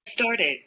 Started.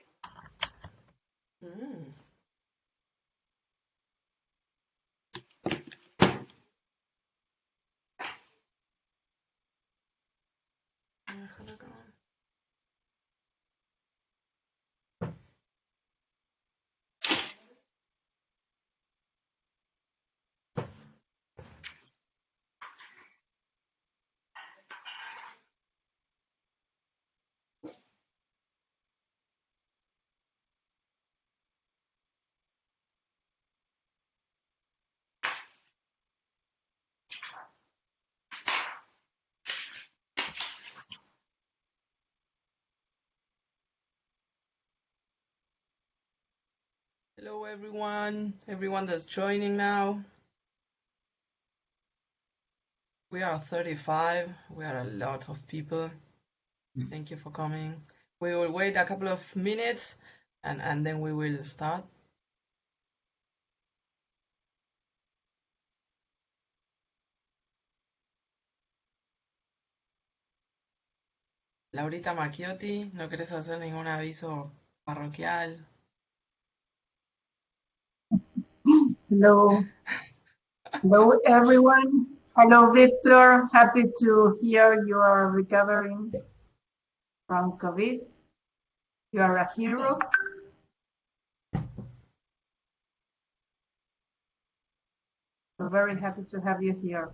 Hello, everyone that's joining now. We are 35. We are a lot of people. Thank you for coming. We will wait a couple of minutes and then we will start. Laurita Macchiotti, ¿no querés hacer ningún aviso parroquial? Hello. Hello, everyone. Hello, Victor. Happy to hear you are recovering from COVID. You are a hero. We're very happy to have you here.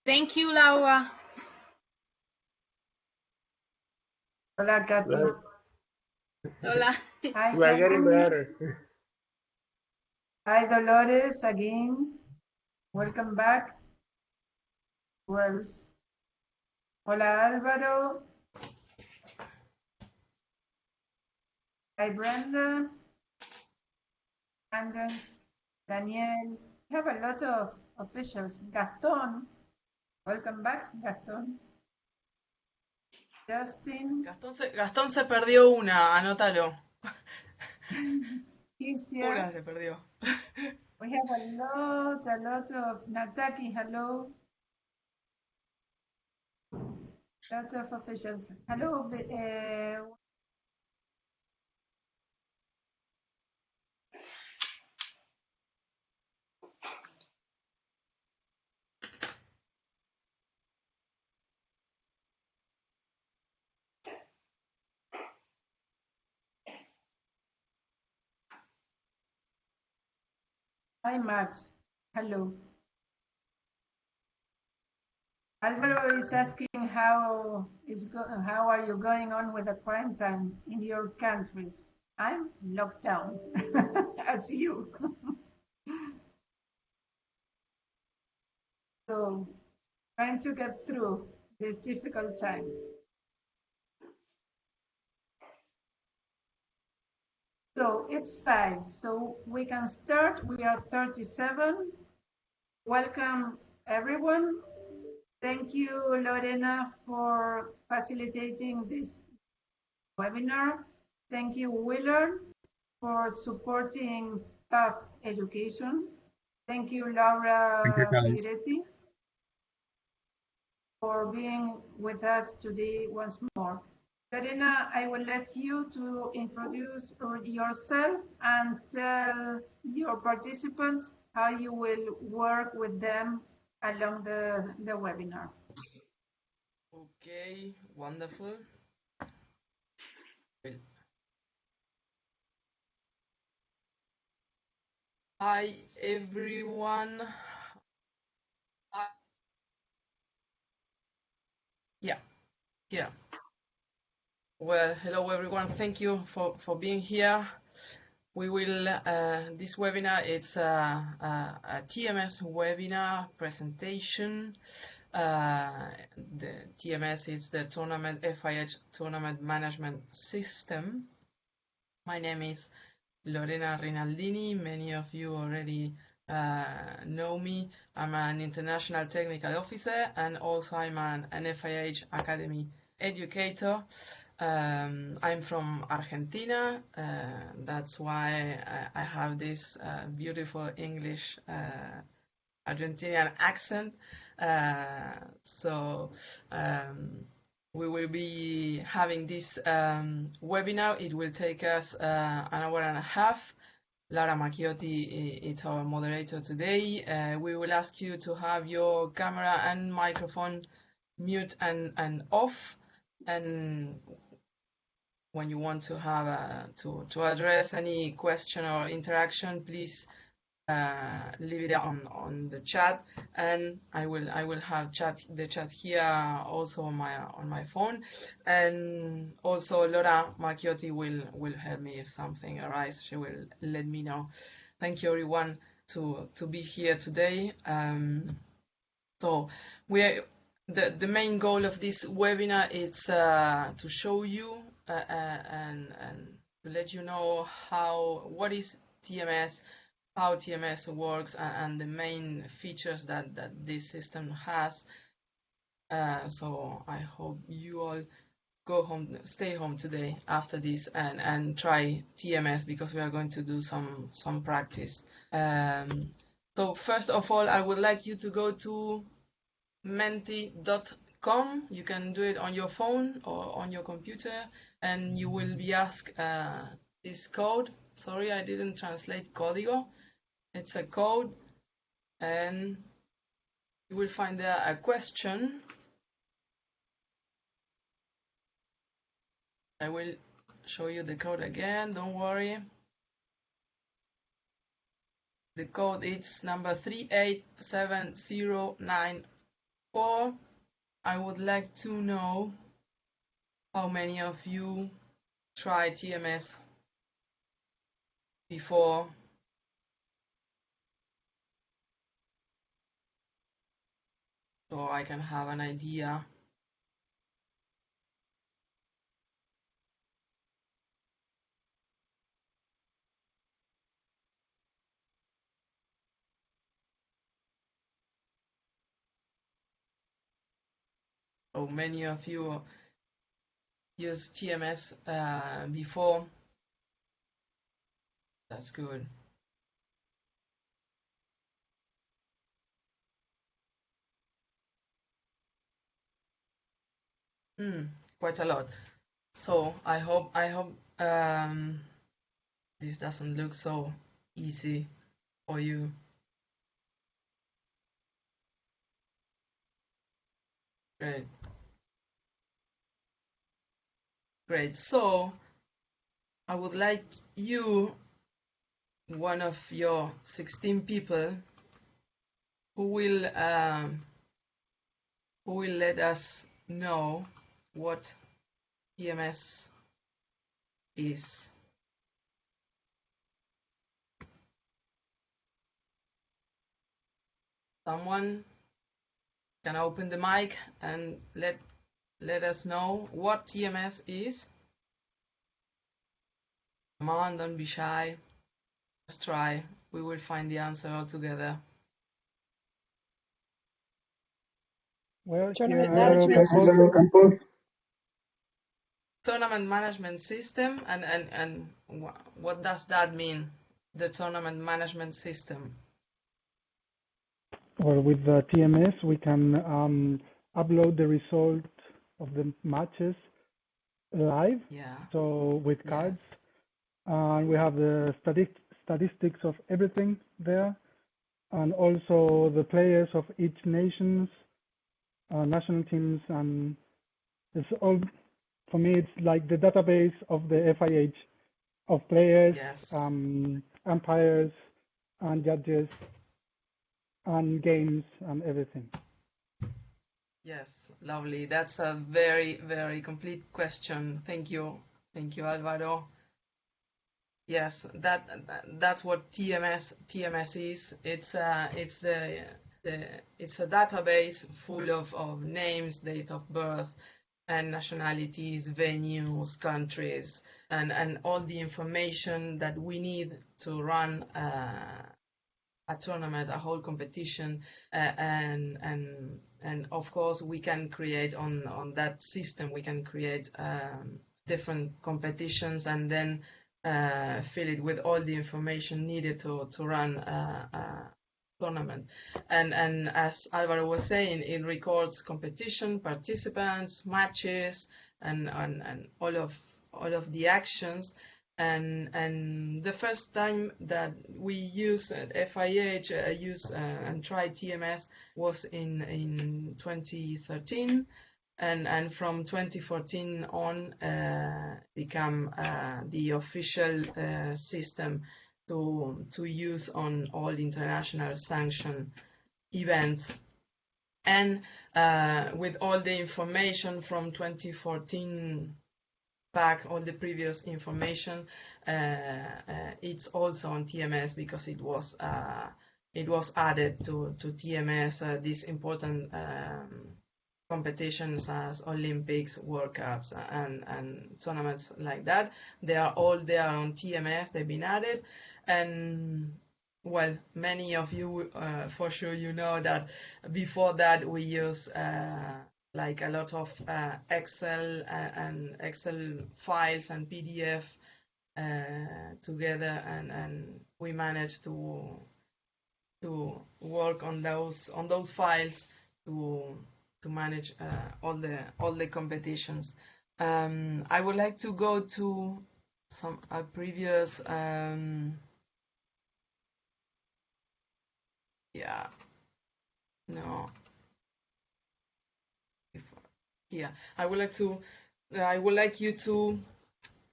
Thank you, Laura. Hola, Katy. Hola. Hi, We are getting better. Hi, Dolores, again. Welcome back. Who else? Hola, Álvaro. Hi, Brenda. Andres, Daniel. We have a lot of officials. Gaston. Welcome back, Gaston. Justin. Gastón se perdió una, anótalo. He's here. Una se perdió. We have a lot of Nataki, hello. Lot of officials. Hello. Hi, Max. Hello. Alvaro is asking how are you going on with the quarantine in your countries? I'm locked down, as you. So, trying to get through this difficult time. So it's 5, so we can start. We are 37. Welcome, everyone. Thank you, Lorena, for facilitating this webinar. Thank you, Willard, for supporting PATH education. Thank you, Laura Figueretti, for being with us today once more. Lorena, I will let you to introduce yourself and tell your participants how you will work with them along the webinar. Okay, wonderful. Hi, everyone. Yeah. Well, hello, everyone. Thank you for being here. We will, this webinar, it's a TMS webinar presentation. The TMS is the FIH Tournament Management System. My name is Lorena Rinaldini. Many of you already know me. I'm an international technical officer and also I'm an FIH Academy educator. I'm from Argentina. That's why I have this beautiful English Argentinian accent. we will be having this webinar. It will take us an hour and a half. Laura Macchiotti is our moderator today. We will ask you to have your camera and microphone mute and off. And when you want to have to address any question or interaction, please leave it on the chat, and I will have the chat here also on my phone, and also Laura Macchiotti will help me if something arises. She will let me know. Thank you everyone to be here today. So the main goal of this webinar is to show you and to let you know what is TMS, how TMS works, and the main features that this system has. So I hope you all go home, stay home today after this, and try TMS, because we are going to do some practice. So first of all, I would like you to go to menti.com. You can do it on your phone or on your computer, and you will be asked this code. Sorry, I didn't translate código. It's a code, and you will find there a question. I will show you the code again, don't worry. The code is number 387094. I would like to know how many of you tried TMS before. So I can have an idea. So many of you used TMS before. That's good. Quite a lot. So I hope this doesn't look so easy for you. Great. Great. So I would like you, one of your 16 people, who will let us know what TMS is. Someone can open the mic and let us know what TMS is. Come on, don't be shy. Let's try. We will find the answer all together. Well, Tournament management system. Tournament management system, and what does that mean? The tournament management system. Well, with the TMS, we can upload the result of the matches live. Yeah. So with Yes. cards, and we have the statistics of everything there, and also the players of each nation's national teams, and it's all. For me, it's like the database of the FIH of players, Yes. umpires, and judges, and games, and everything. Yes, lovely. That's a very, very complete question. Thank you. Thank you, Alvaro. Yes, that's what TMS is. It's a database full of names, date of birth, and nationalities, venues, countries, and all the information that we need to run a tournament, a whole competition, and of course we can create on that system, we can create different competitions, and then fill it with all the information needed to run tournament. And as Alvaro was saying, it records competition, participants, matches, and all of the actions. And the first time that we used FIH and tried TMS was in 2013, and from 2014 on become the official system to use on all international sanction events. And with all the information from 2014 back, all the previous information, it's also on TMS because it was added to TMS, these important competitions as Olympics, World Cups, and tournaments like that. They are all there on TMS. They've been added, and well, many of you for sure you know that before that we use like a lot of Excel and Excel files and PDF together, and we managed to work on those files to manage all the competitions. I would like to go to some previous I would like you to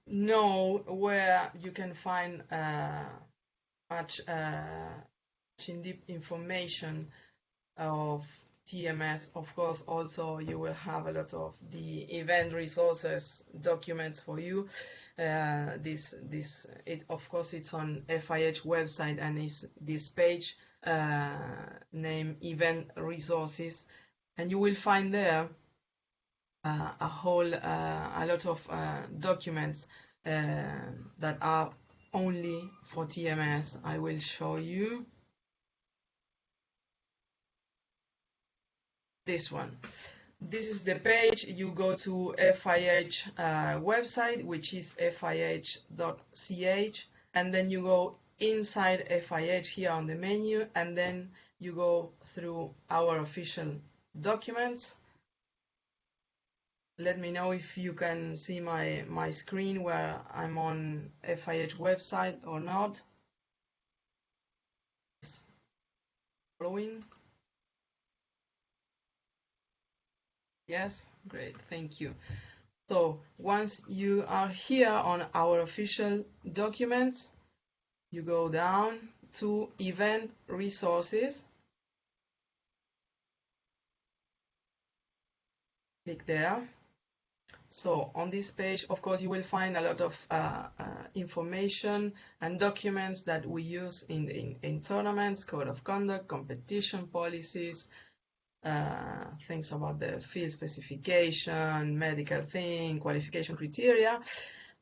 know where you can find much in-depth information of TMS. Of course, also you will have a lot of the event resources documents for you. Of course, it's on FIH website, and is this page named Event Resources, and you will find there a lot of documents that are only for TMS. I will show you this one. This is the page. You go to FIH website, which is fih.ch, and then you go inside FIH here on the menu, and then you go through our official documents. Let me know if you can see my screen where I'm on FIH website or not. Following? Yes, great, thank you. So once you are here on our official documents, you go down to Event Resources. Click there. So on this page, of course, you will find a lot of information and documents that we use in tournaments, code of conduct, competition policies, things about the field specification, medical thing, qualification criteria,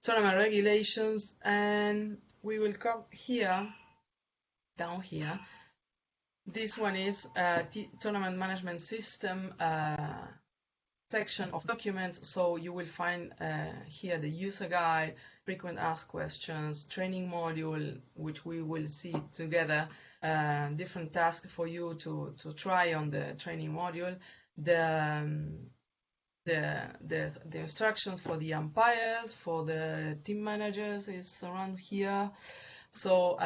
tournament regulations, and we will come here, down here. This one is Tournament Management System section of documents. So you will find here the user guide, frequent asked questions, training module, which we will see together, different tasks for you to try on the training module, the instructions for the umpires, for the team managers is around here. So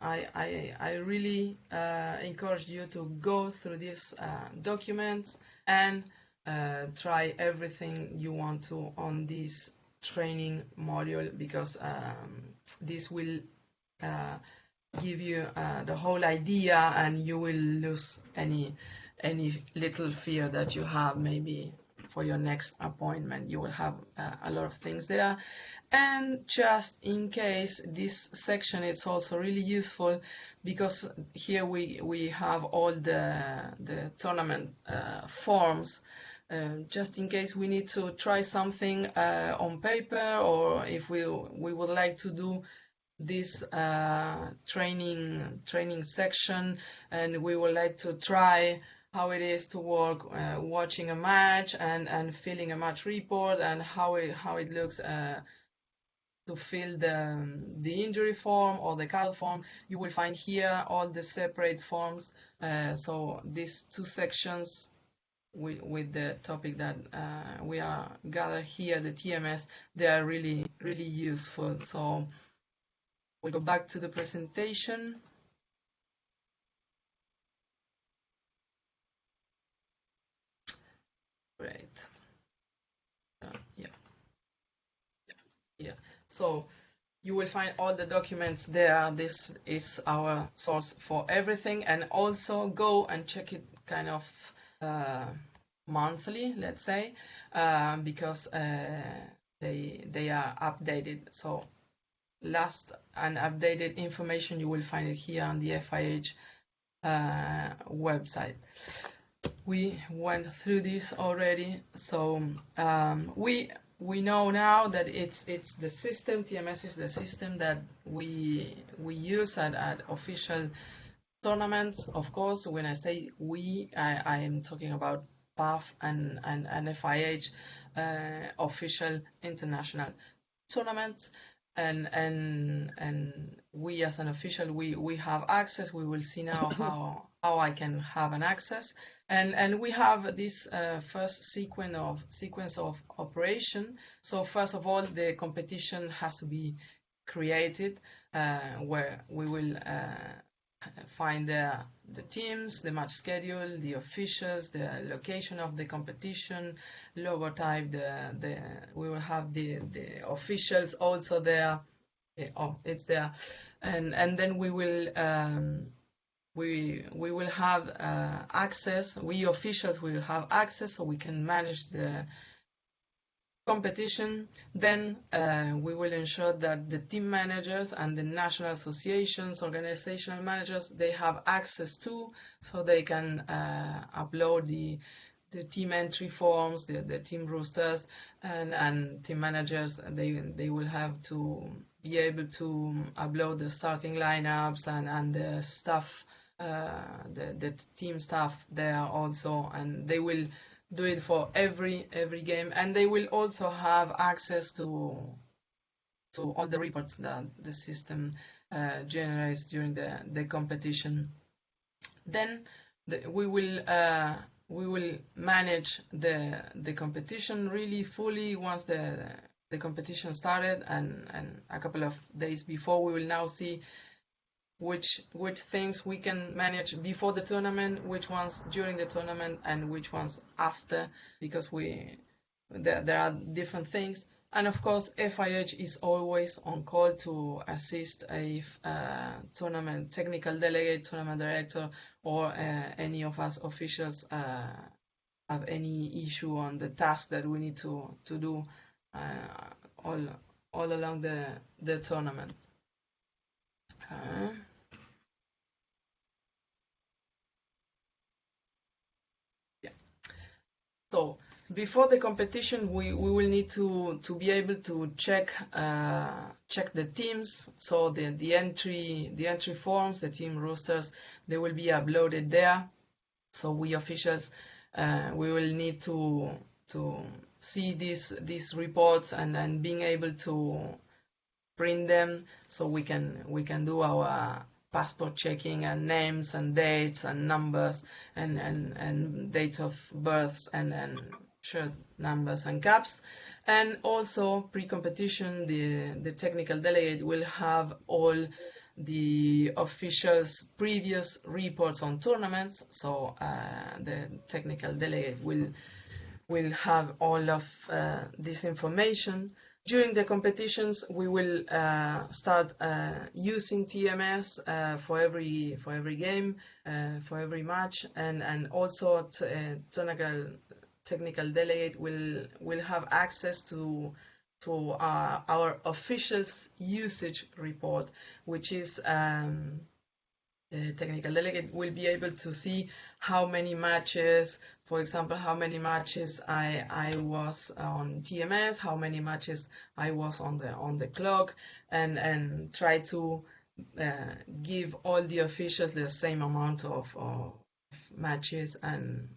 I really encourage you to go through these documents and try everything you want to on this training module, because this will give you the whole idea, and you will lose any little fear that you have maybe for your next appointment. You will have a lot of things there. And just in case, this section is also really useful, because here we have all the tournament forms. Just in case we need to try something on paper, or if we would like to do this training section, and we would like to try how it is to work watching a match and filling a match report, and how it looks fill the injury form or the card form. You will find here all the separate forms. So these two sections with the topic that we are gathered here, the TMS, they are really, really useful. So we'll go back to the presentation. Great. Yeah. So you will find all the documents there. This is our source for everything, and also go and check it kind of monthly, let's say, because they are updated. So last and updated information, you will find it here on the FIH website. We went through this already, so we know now that it's the system. TMS is the system that we use at official tournaments. Of course, when I say we, I am talking about PAF and FIH official international tournaments, and we as an official we have access. We will see now how I can have an access, and we have this first sequence of operation. So first of all, the competition has to be created, where we will find the teams, the match schedule, the officials, the location of the competition, logotype. We will have the officials also there. Oh, it's there, and then we will have access. We officials will have access, so we can manage the competition. Then we will ensure that the team managers and the national associations, organizational managers, they have access to, so they can upload the team entry forms, the team rosters, and team managers. They will have to be able to upload the starting lineups and the staff, the team staff there also, and they will do it for every game, and they will also have access to all the reports that the system generates during the competition. Then we will manage the competition really fully once the competition started, and a couple of days before. We will now see which things we can manage before the tournament, which ones during the tournament, and which ones after, because there are different things. And of course, FIH is always on call to assist a tournament technical delegate, tournament director, or any of us officials have any issue on the task that we need to do all along the tournament. So before the competition, we will need to be able to check the teams. So the entry forms, the team rosters, they will be uploaded there. So we officials we will need to see these reports and being able to print them, so we can do our passport checking and names and dates and numbers and dates of births and shirt numbers and caps. And also pre-competition, the technical delegate will have all the officials' previous reports on tournaments. So the technical delegate will have all of this information. During the competitions, we will start using TMS for every game, for every match, and also technical delegate will have access to our officials usage report, which is the technical delegate will be able to see how many matches, for example, how many matches I was on TMS, how many matches I was on the clock, and try to give all the officials the same amount of matches and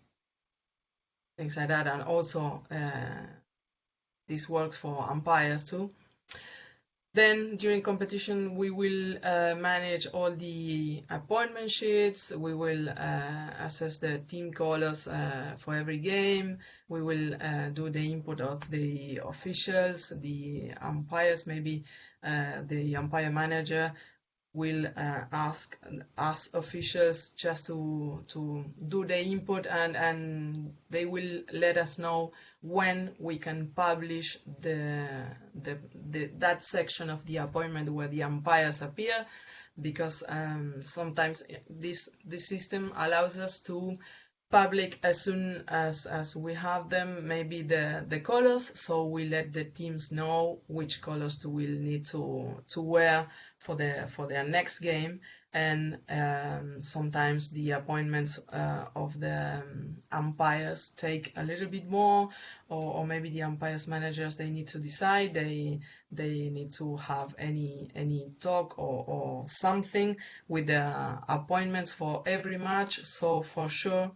things like that. And also this works for umpires too. Then during competition, we will manage all the appointment sheets. We will assess the team colors for every game. We will do the input of the officials, the umpires, maybe the umpire manager will ask us officials just to do the input, and they will let us know when we can publish that section of the appointment where the umpires appear, because sometimes this system allows us to public as soon as we have them, maybe the colors, so we let the teams know which colors we will need to wear for their next game. And sometimes the appointments of the umpires take a little bit more, or maybe the umpires managers, they need to decide, they need to have any talk or something with the appointments for every match. So for sure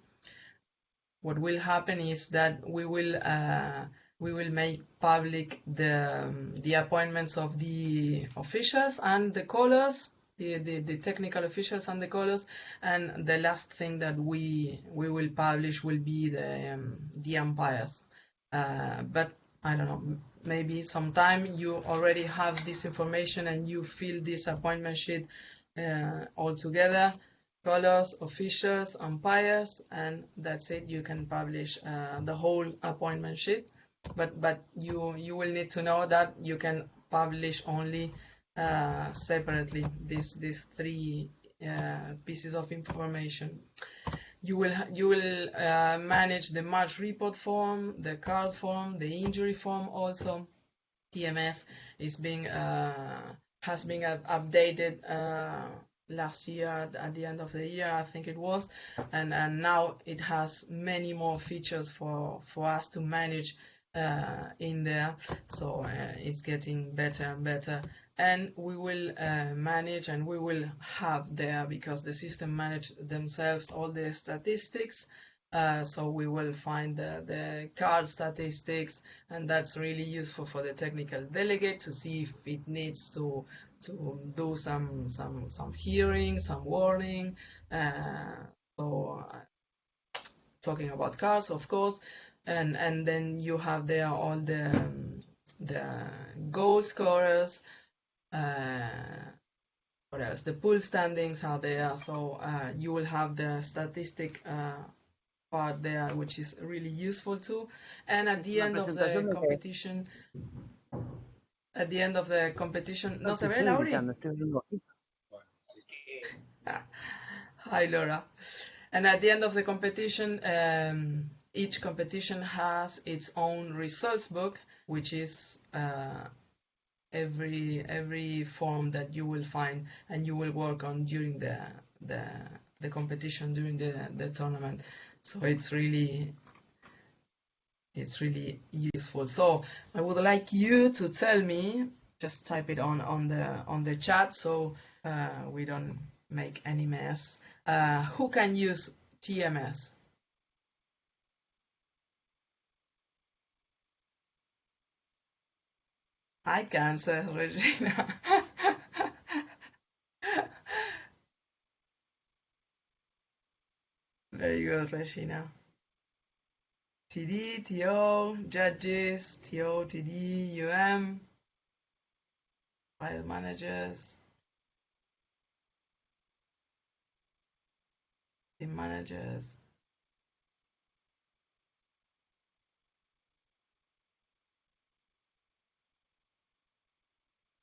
what will happen is that we will make public the appointments of the officials and the colors, the technical officials and the colors, and the last thing that we will publish will be the umpires. But I don't know, maybe sometime you already have this information and you fill this appointment sheet all together. Colors, officials, umpires, and that's it. You can publish the whole appointment sheet, but you will need to know that you can publish only separately these three pieces of information. You will manage the match report form, the card form, the injury form also. TMS is has been updated last year at the end of the year, I think it was, and now it has many more features for us to manage in there, so it's getting better and better. And we will manage, and we will have there, because the system manage themselves all the statistics, so we will find the card statistics, and that's really useful for the technical delegate to see if it needs to do some hearing, some warning. So talking about cards, of course, and then you have there all the goal scorers. What else? The pool standings are there, so you will have the statistic part there, which is really useful too. And at the end of the competition. At the end of the competition, ¿no se ve, Lauri? Hi, Laura. And at the end of the competition, each competition has its own results book, which is every form that you will find and you will work on during the competition, during the tournament. So it's really useful. So I would like you to tell me, just type it on the chat, so we don't make any mess. Who can use TMS? I can, says Regina. Very good, Regina. TD, TO, judges, TO, TD, UM, file managers, team managers.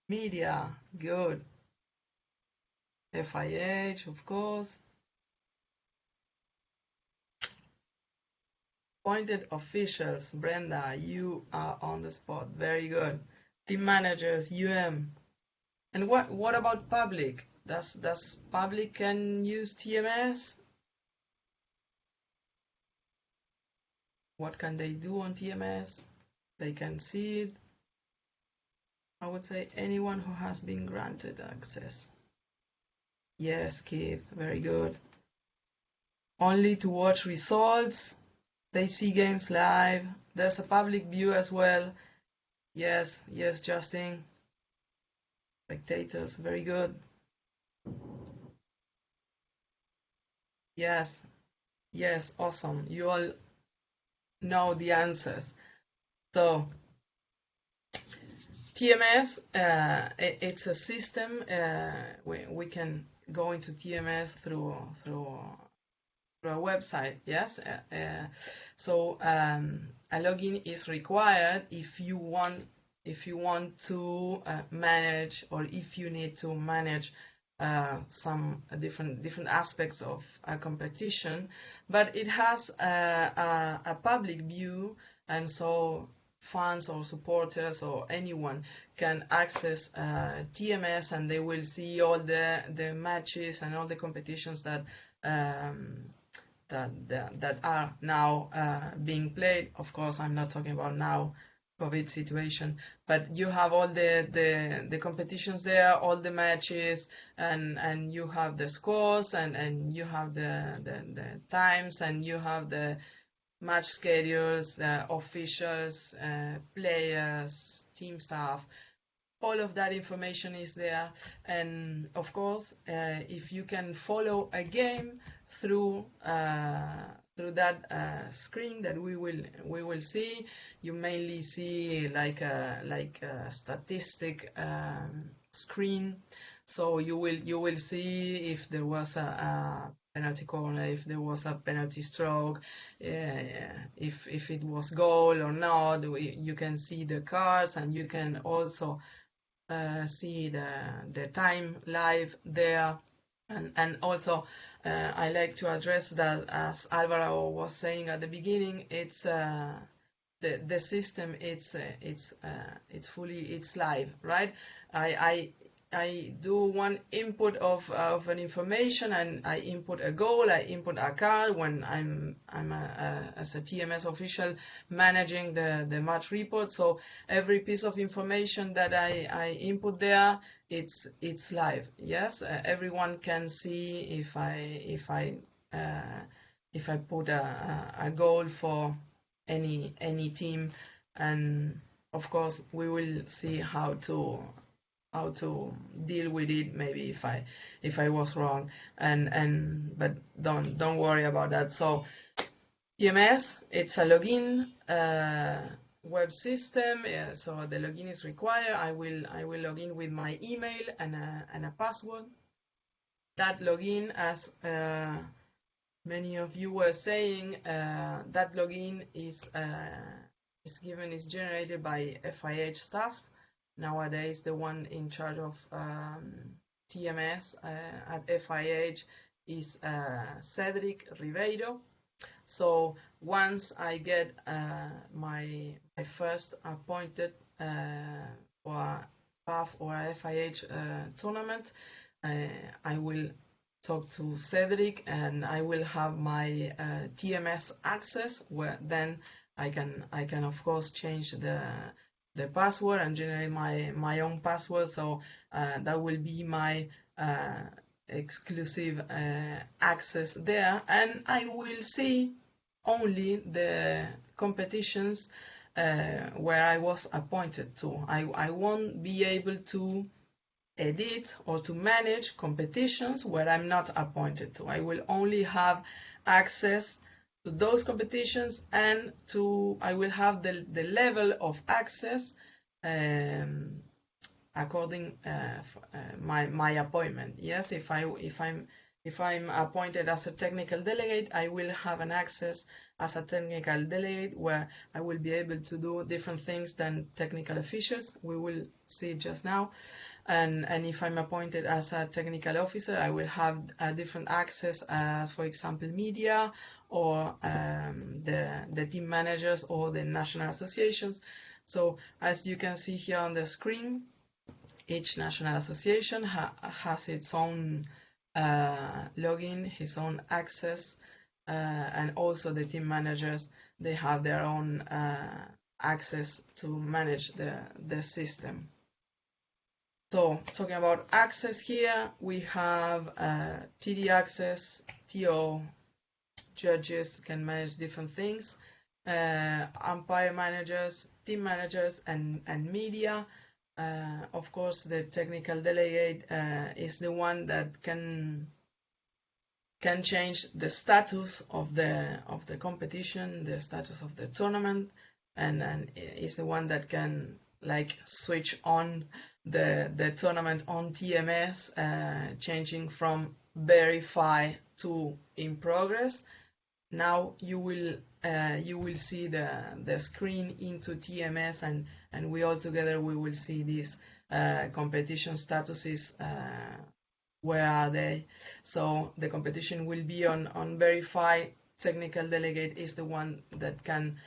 Media, good. FIH, of course. Appointed officials, Brenda, you are on the spot. Very good. Team managers, UM. And what about public? Does public can use TMS? What can they do on TMS? They can see it. I would say anyone who has been granted access. Yes, Keith, very good. Only to watch results. They see games live. There's a public view as well. Yes, Justin. Spectators, very good. Yes, yes, awesome. You all know the answers. So TMS, it's a system. We can go into TMS through a website. Yes. So a login is required if you want to manage, or if you need to manage some different aspects of a competition, but it has a public view, and so fans or supporters or anyone can access TMS, and they will see all the matches and all the competitions that are now being played. Of course, I'm not talking about now COVID situation, but you have all the competitions there, all the matches, and you have the scores, and you have the times, and you have the match schedules, officials, players, team staff. All of that information is there, and of course, if you can follow a game through that screen that we will see, you mainly see like a statistic screen. So you will see if there was a penalty corner, if there was a penalty stroke, if it was goal or not. You can see the cards, and you can also see the time live there. And also I like to address that, as Alvaro was saying at the beginning, it's the system, it's live, right? I do one input of an information, and I input a goal, I input a card when I'm as a TMS official managing the match report. So every piece of information that I input there, it's live. Yes, everyone can see if I put a goal for any team, and of course we will see how to deal with it, maybe if I was wrong, but don't worry about that. So TMS, it's a login web system, so the login is required. I will log in with my email and a password. That login, as many of you were saying, that login is generated by FIH staff. Nowadays, the one in charge of TMS at FIH is Cedric Ribeiro. So once I get my first appointed for a PAF or a FIH tournament, I will talk to Cedric, and I will have my TMS access, where then I can of course change the password and generate my own password. So that will be my exclusive access there, and I will see only the competitions where I was appointed to. I won't be able to edit or to manage competitions where I'm not appointed to. I will only have access to those competitions, and I will have the level of access according my appointment. Yes, if I'm appointed as a technical delegate, I will have an access as a technical delegate, where I will be able to do different things than technical officials. We will see just now. And if I'm appointed as a technical officer, I will have a different access as, for example, media, or the team managers, or the national associations. So as you can see here on the screen, each national association has its own login, his own access, and also the team managers, they have their own access to manage the system. So talking about access here, we have TD access, TO, judges can manage different things, umpire managers, team managers, and media. Of course, the technical delegate is the one that can change the status of the competition, the status of the tournament, and is the one that can like switch on the tournament on TMS, changing from verify to in progress. Now you will see the screen into TMS, and we all together we will see these competition statuses. Where are they? So the competition will be on verify. Technical delegate is the one that can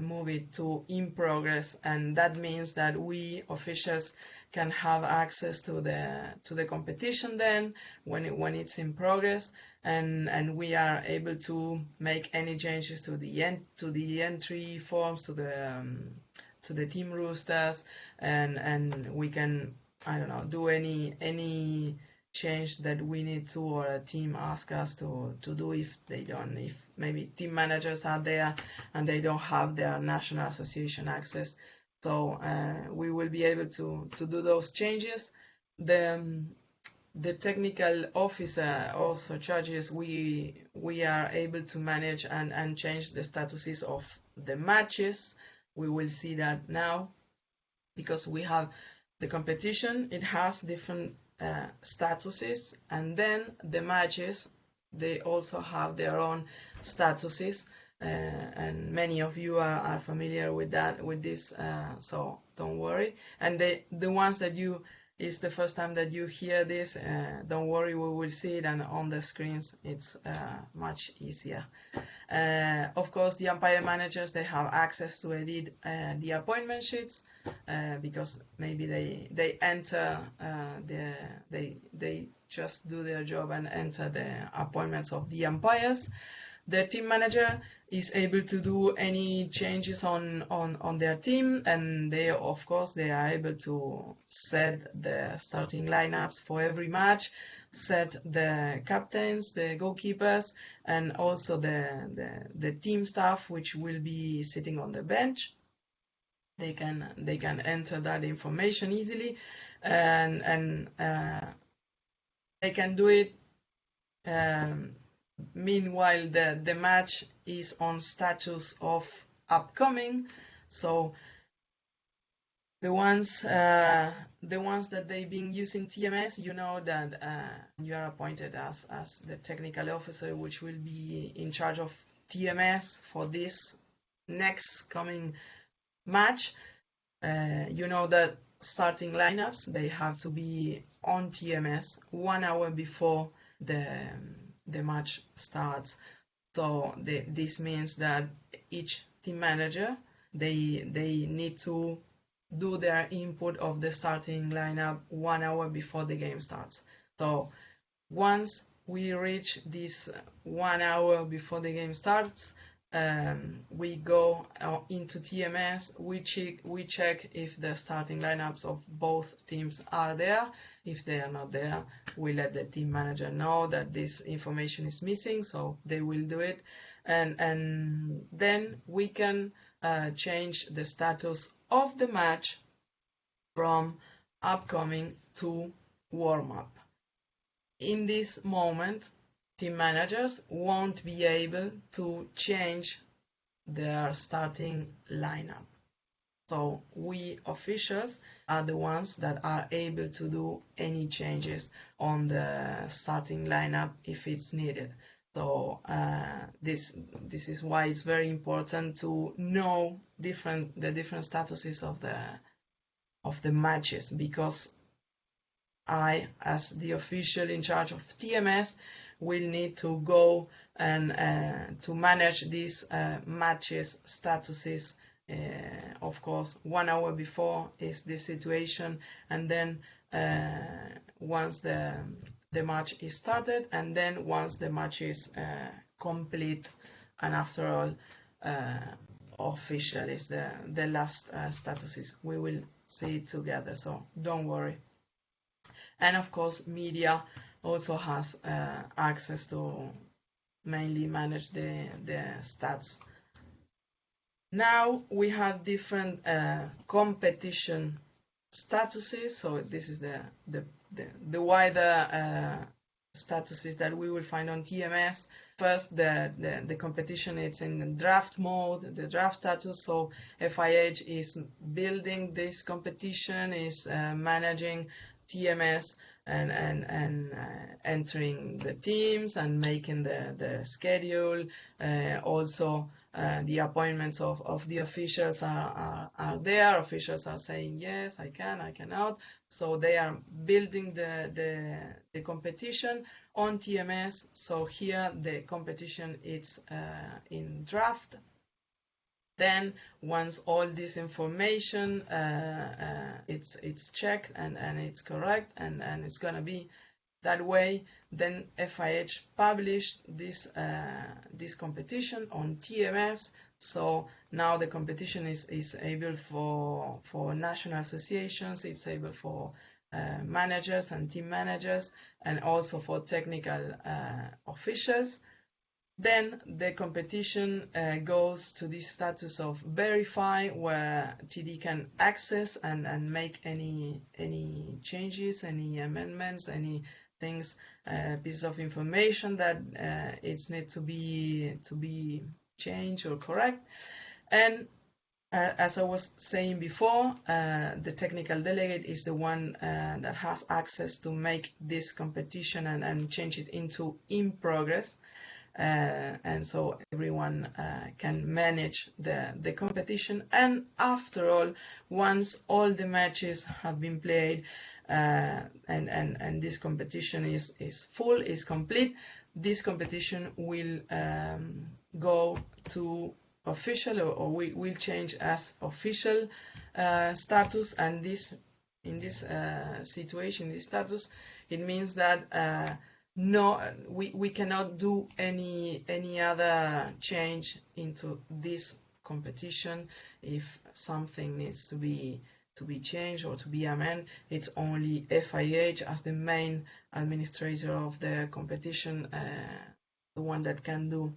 move it to in progress, and that means that we officials can have access to the competition then when it's in progress, and we are able to make any changes to the entry forms, to the team rosters, and we can, I don't know, do any change that we need to, or a team ask us to do if maybe team managers are there and they don't have their national association access. So we will be able to do those changes. The technical officer also charges we are able to manage and change the statuses of the matches. We will see that now, because we have the competition, it has different statuses, and then the matches, they also have their own statuses, and many of you are familiar with this, so don't worry. And the ones that it's the first time that you hear this, don't worry, we will see it, and on the screens it's much easier. Of course, the umpire managers, they have access to edit the appointment sheets, because maybe they enter they just do their job and enter the appointments of the umpires. The team manager is able to do any changes on their team, and they are able to set the starting lineups for every match, set the captains, the goalkeepers, and also the team staff, which will be sitting on the bench. They can enter that information easily, and they can do it. Meanwhile, the match is on status of upcoming. So the ones that they've been using TMS, you know that you are appointed as the technical officer, which will be in charge of TMS for this next coming match. You know that starting lineups, they have to be on TMS 1 hour before the match starts. So this means that each team manager, they need to do their input of the starting lineup 1 hour before the game starts. So once we reach this 1 hour before the game starts, we go into TMS, we check if the starting lineups of both teams are there. If they are not there, we let the team manager know that this information is missing, so they will do it, and then we can change the status of the match from upcoming to warm-up. In this moment, team managers won't be able to change their starting lineup. So we officials are the ones that are able to do any changes on the starting lineup if it's needed. So this is why it's very important to know the different statuses of the matches, because I, as the official in charge of TMS, will need to go and to manage these matches statuses. Of course, 1 hour before is the situation, and then once the match is started, and then once the match is complete, and after all, official is the last statuses. We will see it together, so don't worry. And of course, media also has access to mainly manage the stats. Now we have different competition statuses. So this is the wider statuses that we will find on TMS. First, the competition, it's in draft mode, the draft status. So FIH is building this competition, is managing TMS and entering the teams and making the schedule. Also, the appointments of the officials are there. Officials are saying, yes, I can, I cannot. So they are building the competition on TMS. So here the competition is in draft. Then once all this information it's checked and it's correct and it's gonna be that way, then FIH published this competition on TMS. So now the competition is able for national associations, it's able for managers and team managers, and also for technical officials. Then the competition goes to this status of verify, where TD can access and make any changes, any amendments, any things, piece of information that it's need to be changed or correct. And as I was saying before, the technical delegate is the one that has access to make this competition and change it into in progress. And so everyone can manage the competition. And after all, once all the matches have been played and this competition is full, is complete, this competition will go to official or will change as official status. And this, in this situation, this status, it means that no, we cannot do any other change into this competition. If something needs to be changed or to be amended, it's only FIH as the main administrator of the competition, the one that can do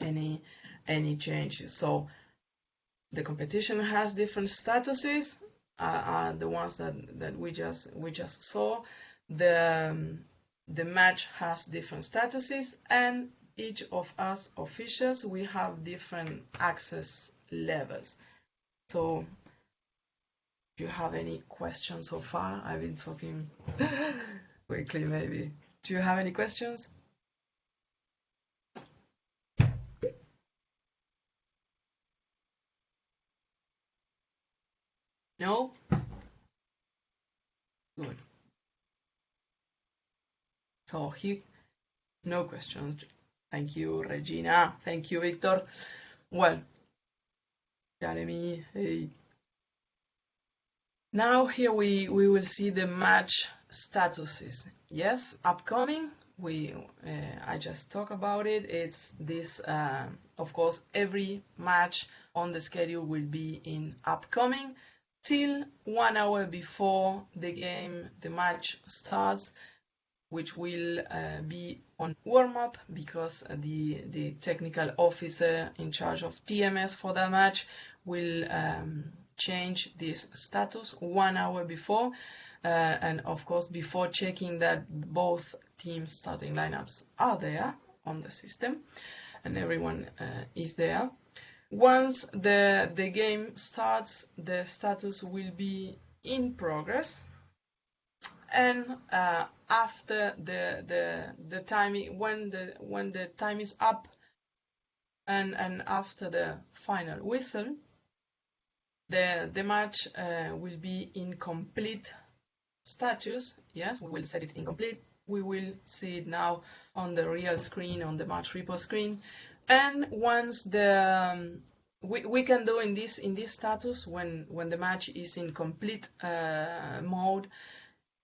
any changes. So the competition has different statuses, are the ones that we just saw. The match has different statuses, and each of us officials, we have different access levels. So do you have any questions so far? I've been talking quickly maybe. Do you have any questions? No? Good. So here, no questions. Thank you, Regina. Thank you, Victor. Well, Jeremy, hey. Now here we will see the match statuses. Yes, upcoming. I just talked about it. It's this. Of course, every match on the schedule will be in upcoming till 1 hour before the match starts, which will be on warm-up, because the technical officer in charge of TMS for that match will change this status 1 hour before, and of course before checking that both teams' starting lineups are there on the system and everyone is there. Once the game starts, the status will be in progress. And after the timing, when the time is up, and after the final whistle, the match will be in complete status. Yes, we will set it in complete. We will see it now on the real screen, on the match repo screen. And once we can do in this status, when the match is in complete mode,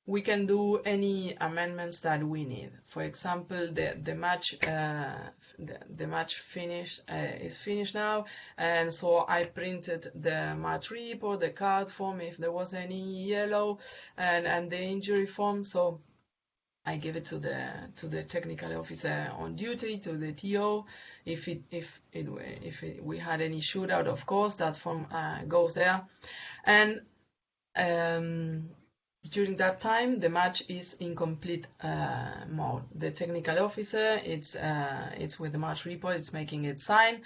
we can do any amendments that we need. For example, the match is finished now, and so I printed the match report, the card form, if there was any yellow, and the injury form. So I give it to the technical officer on duty, to the TO. If we had any shootout, of course, that form goes there. And During that time, the match is in complete mode. The technical officer, it's with the match report, it's making it sign.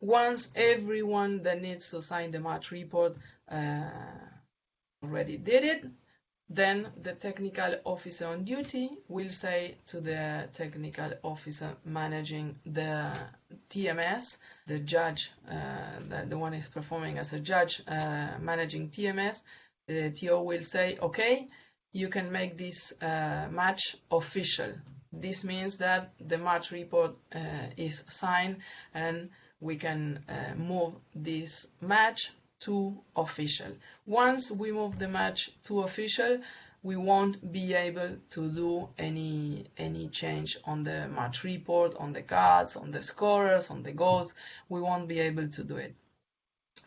Once everyone that needs to sign the match report already did it, then the technical officer on duty will say to the technical officer managing the TMS, the judge, the one is performing as a judge managing TMS, the TO will say, okay, you can make this match official. This means that the match report is signed and we can move this match to official. Once we move the match to official, we won't be able to do any change on the match report, on the cards, on the scorers, on the goals. We won't be able to do it.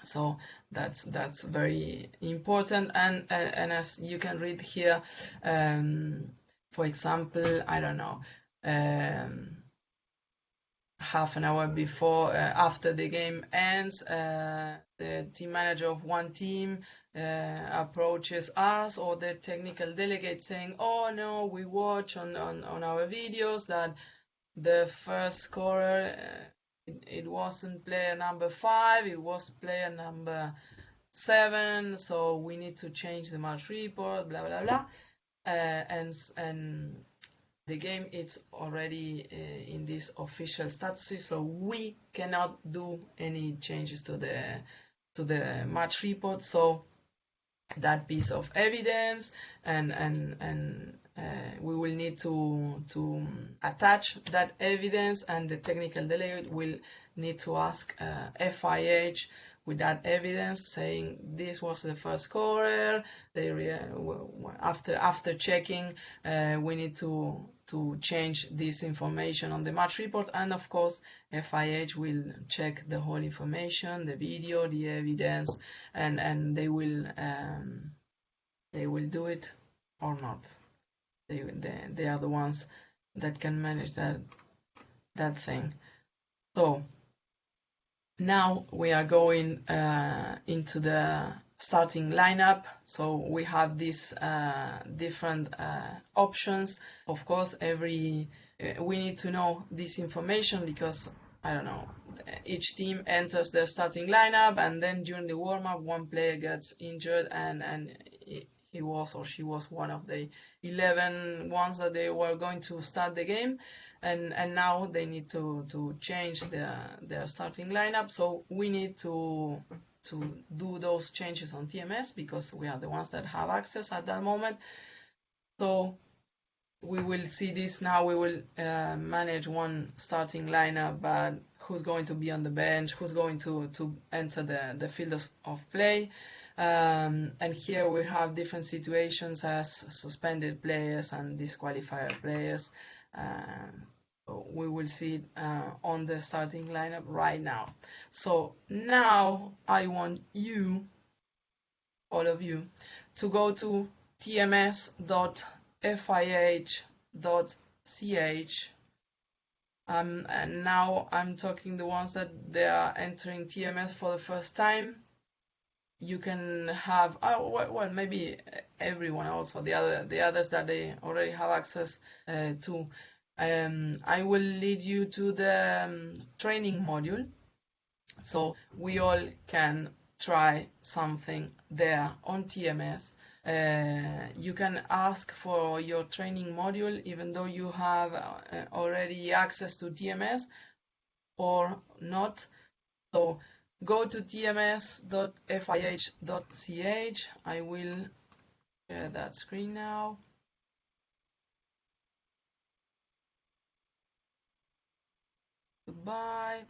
So that's very important. And as you can read here, for example, I don't know, half an hour before, after the game ends, the team manager of one team approaches us or the technical delegate saying, oh no, we watch on our videos that the first scorer, it wasn't player number 5, it was player number 7, so we need to change the match report, blah, blah, blah. And the game is already in this official status, so we cannot do any changes to the match report. So that piece of evidence and we will need to attach that evidence, and the technical delegate will need to ask FIH with that evidence saying this was the first scorer. After checking, we need to change this information on the match report, and of course FIH will check the whole information, the video, the evidence, and they will do it or not. They are the ones that can manage that thing. So now we are going into the starting lineup. So we have these different options. Of course, we need to know this information because, I don't know, each team enters their starting lineup, and then during the warm-up, one player gets injured and he was or she was one of the 11 ones that they were going to start the game, and now they need to change their starting lineup. So we need to do those changes on TMS because we are the ones that have access at that moment. So we will see this now. We will manage one starting lineup, but who's going to be on the bench, who's going to enter the field of play. And here we have different situations as suspended players and disqualified players. We will see it on the starting lineup right now. So now I want you, all of you, to go to tms.fih.ch. And now I'm talking the ones that they are entering TMS for the first time. You can have, well, maybe everyone also, the others that they already have access to. I will lead you to the training module, so we all can try something there on TMS. You can ask for your training module even though you have already access to TMS or not. So go to tms.fih.ch. I will share that screen now. Goodbye.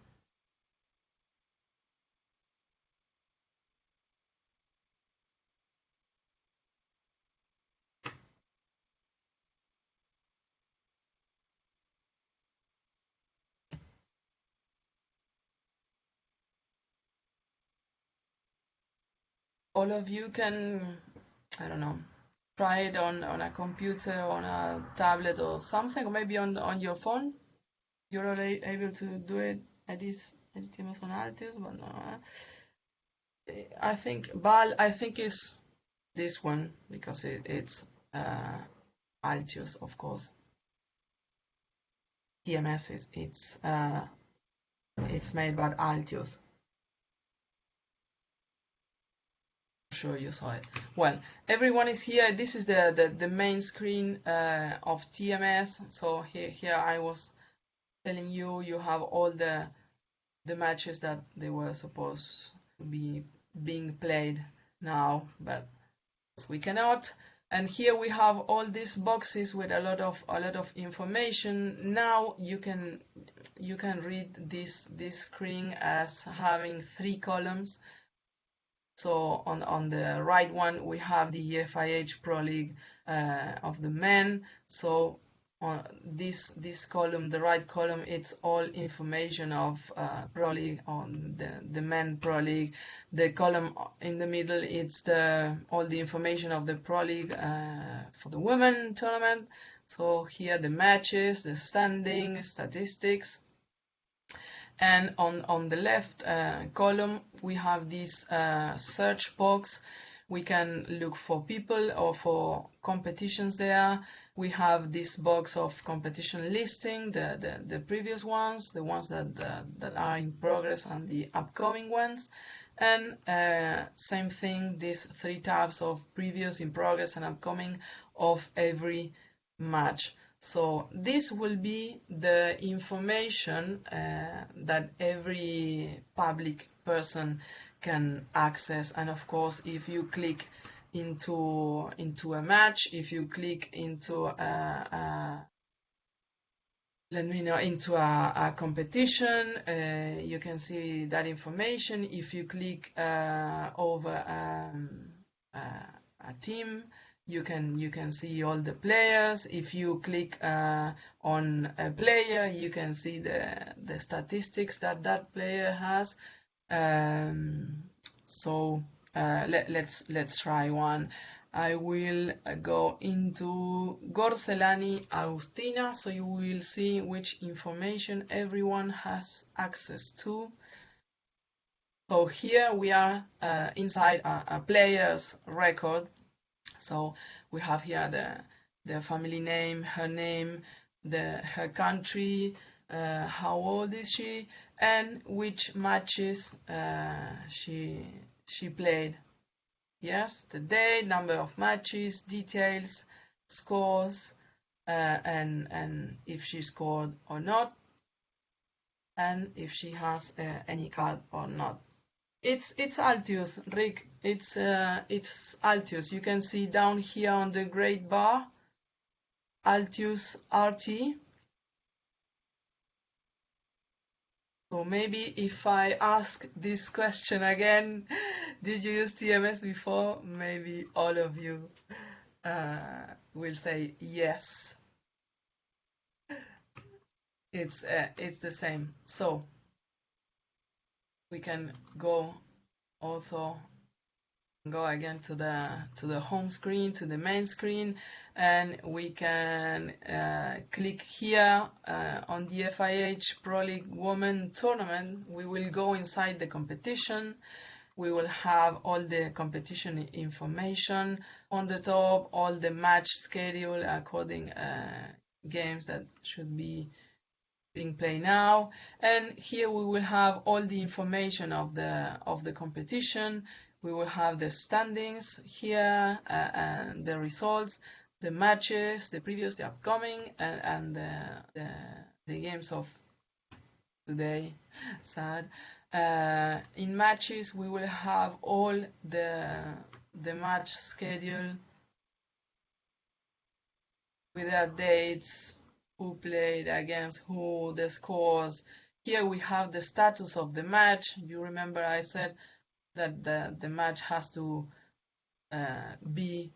All of you can, I don't know, try it on a computer, on a tablet or something, or maybe on your phone. You're already able to do it at this TMS on Altius, but no. I think Val, is this one because it's Altius, of course. TMS it's made by Altius. I'm sure you saw it. Well, everyone is here. This is the main screen of TMS. So here I was telling you have all the matches that they were supposed to be being played now, but we cannot. And here we have all these boxes with a lot of information. Now you can read this screen as having 3 columns. So on the right one we have the FIH Pro League of the men. So on this column, the right column, it's all information of Pro League, on the men Pro League. The column in the middle, it's all the information of the Pro League for the women tournament. So here the matches, the standing, statistics. And on the left column we have this search box. We can look for people or for competitions there. We have this box of competition listing, the previous ones, the ones that are in progress, and the upcoming ones. And same thing, these 3 tabs of previous, in progress, and upcoming of every match. So this will be the information that every public person can access. And of course, if you click into a match, if you click into into a competition, you can see that information. If you click over a team, you can see all the players. If you click on a player, you can see the statistics that player has. So let's try one. I will go into Gorcelani Agustina, so you will see which information everyone has access to. So here we are inside a player's record. So we have here the family name, her name, her country, how old is she, and which matches she played. Yes, the date, number of matches, details, scores, and if she scored or not, and if she has any card or not. It's Altius, Rick. It's Altius. You can see down here on the grade bar, Altius RT. So maybe if I ask this question again, did you use TMS before? Maybe all of you will say yes. It's the same. So we can go again to the home screen, to the main screen, and we can click here on the FIH Pro League Women Tournament. We will go inside the competition. We will have all the competition information on the top, all the match schedule according games that should be being played now, and here we will have all the information of the competition. We will have the standings here and the results, the matches, the previous, the upcoming, and the games of today. Sad. In matches, we will have all the match schedule with their dates, who played against who, the scores. Here we have the status of the match. You remember I said that the match has to be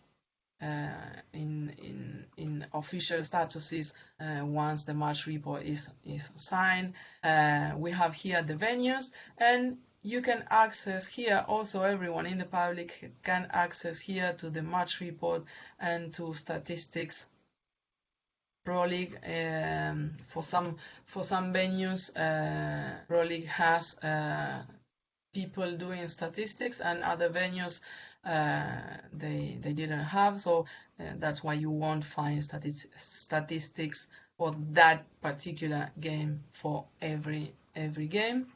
in official statuses once the match report is signed. We have here the venues, and you can access here also, everyone in the public can access here to the match report and to statistics. Pro League, for some venues, Pro League has people doing statistics, and other venues they didn't have. So that's why you won't find statistics for that particular game for every game.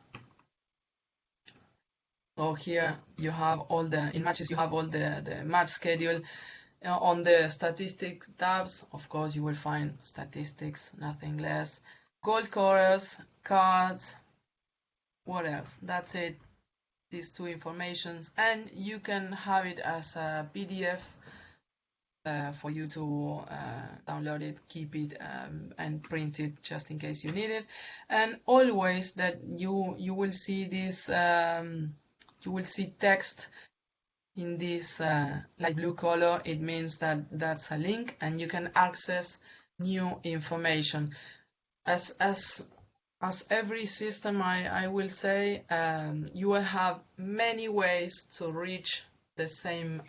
So here you have all the, in matches you have all the match schedule. On the statistics tabs, of course, you will find statistics, nothing less. Goal scorers, cards, what else? That's it. These two informations, and you can have it as a PDF for you to download it, keep it, and print it just in case you need it. And always that you will see this, you will see text in this light blue color. It means that that's a link and you can access new information. As every system, I will say, you will have many ways to reach the same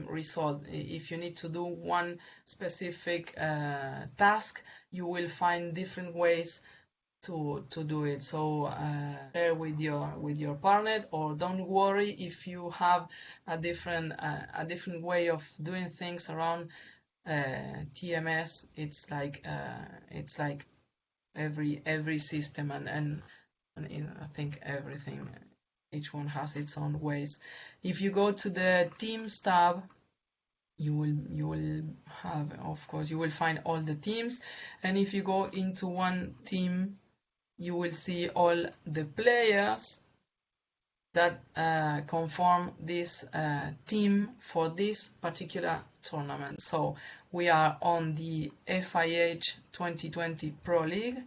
result. If you need to do one specific task, you will find different ways to do it. So share with your partner, or don't worry if you have a different way of doing things around TMS. It's like every system, and I think everything, each one has its own ways. If you go to the Teams tab, you will have, of course, you will find all the teams, and if you go into one team, you will see all the players that conform this team for this particular tournament. So we are on the FIH 2020 Pro League,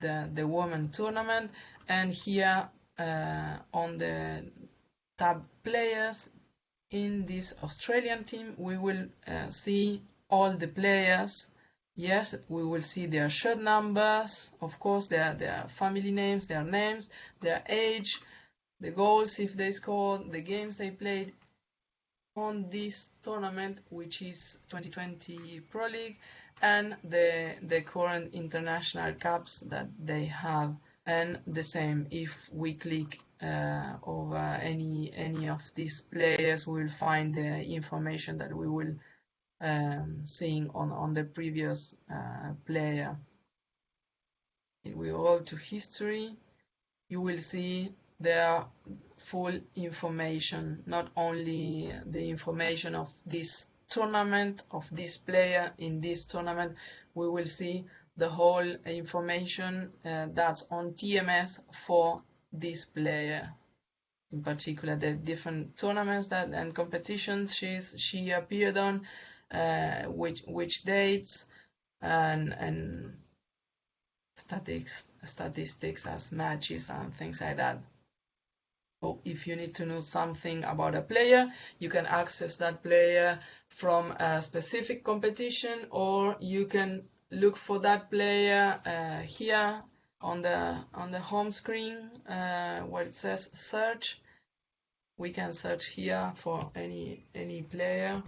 the women tournament, and here on the tab players in this Australian team, we will see all the players. Yes, we will see their shirt numbers, of course, their family names, their names, their age, the goals if they scored, the games they played on this tournament, which is 2020 Pro League, and the current international caps that they have. And the same, if we click over any of these players, we will find the information that we will seeing on the previous player. If we go to history, you will see their full information, not only the information of this tournament, of this player in this tournament. We will see the whole information that's on TMS for this player. In particular, the different tournaments and competitions she appeared on, which dates, and statistics as matches and things like that. So if you need to know something about a player, you can access that player from a specific competition, or you can look for that player here on the home screen where it says search. We can search here for any player.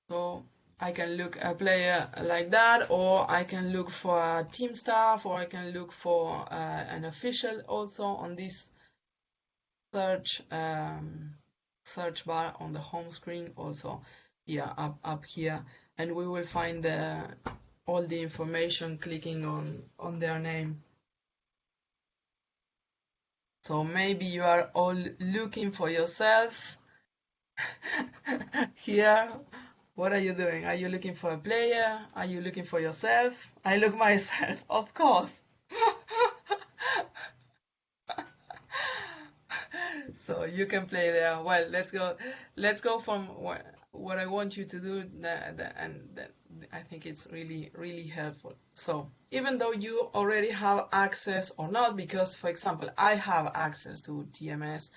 So I can look a player like that, or I can look for a team staff, or I can look for an official also on this search bar on the home screen, also here up here, and we will find all the information clicking on their name. So maybe you are all looking for yourself here. What are you doing? Are you looking for a player? Are you looking for yourself? I look myself, of course. So you can play there. Well, let's go from what I want you to do, and I think it's really helpful. So even though you already have access or not, because for example, I have access to TMS,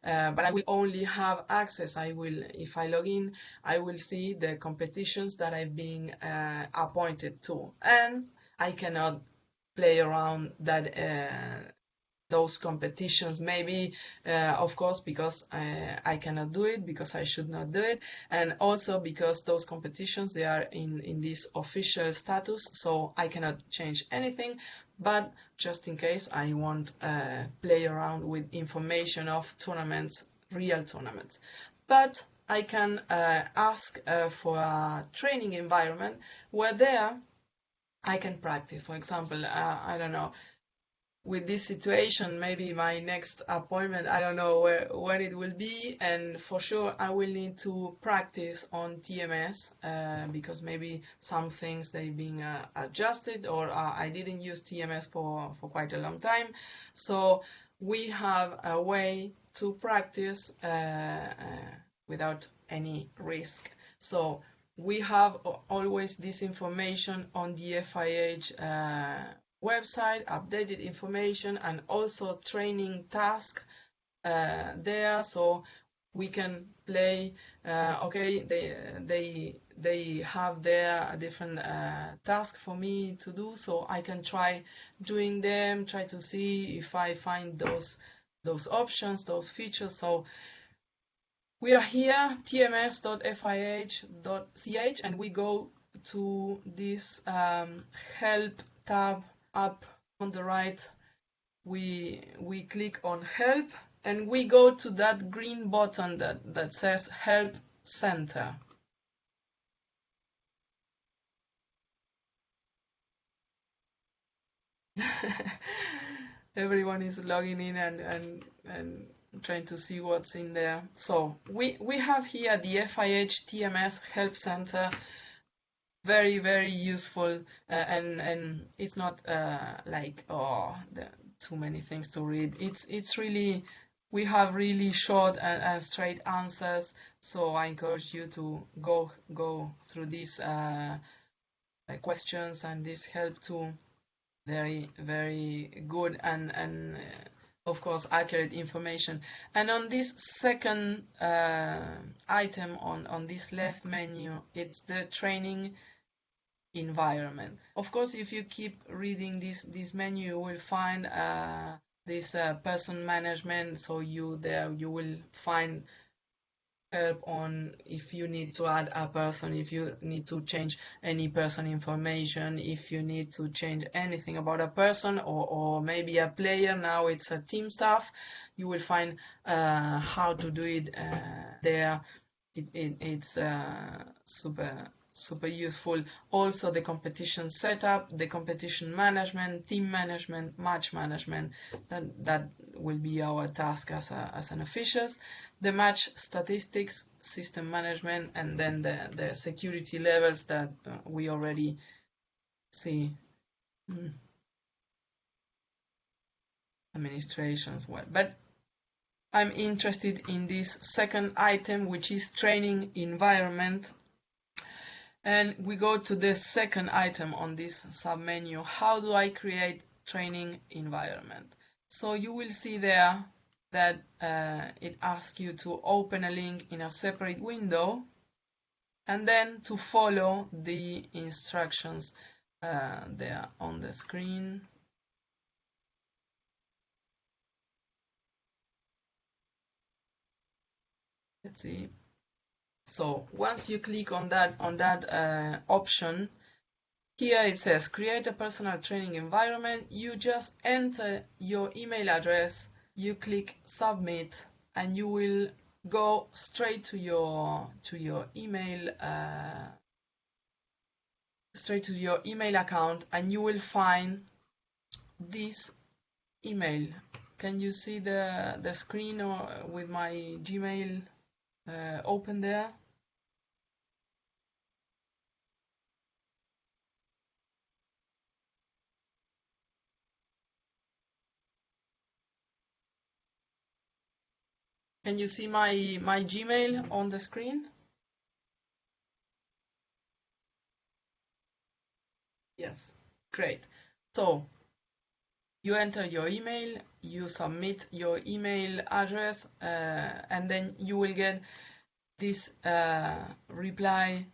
but I will only have access. If I log in, I will see the competitions that I've been appointed to, and I cannot play around that those competitions, maybe of course because I cannot do it, because I should not do it, and also because those competitions, they are in this official status, so I cannot change anything. But just in case, I want play around with information of tournaments, real tournaments. But I can ask for a training environment where there I can practice. For example, I don't know, with this situation, maybe my next appointment, I don't know when it will be, and for sure I will need to practice on TMS because maybe some things they've been adjusted, or I didn't use TMS for quite a long time. So we have a way to practice without any risk. So we have always this information on the FIH website, updated information, and also training task there, so we can play. Okay, they have there a different task for me to do, so I can try doing them, try to see if I find those options, those features. So we are here, tms.fih.ch, and we go to this help tab up on the right. We click on help, and we go to that green button that says help center. Everyone is logging in and trying to see what's in there. So we have here the FIH TMS Help Center. Very, very useful, and it's not like too many things to read. It's really, we have really short and straight answers. So I encourage you to go through these questions and this help tool. Very, very good and of course accurate information. And on this second item on this left menu, it's the training environment. Of course, if you keep reading this menu, you will find this person management. So you will find help on if you need to add a person, if you need to change any person information, if you need to change anything about a person or maybe a player. Now it's a team staff. You will find how to do it there. It's super useful. Also the competition setup, the competition management, team management, match management, that will be our task as an officials. The match statistics, system management, and then the security levels that we already see. Administrations, well, but I'm interested in this second item, which is training environment. And we go to the second item on this submenu. How do I create training environment? So you will see there that it asks you to open a link in a separate window and then to follow the instructions there on the screen. Let's see. So once you click on that option, here it says create a personal training environment. You just enter your email address, you click submit, and you will go straight to your email account, and you will find this email. Can you see the screen or with my Gmail open there? Can you see my Gmail on the screen? Yes, great. So you enter your email, you submit your email address, and then you will get this reply.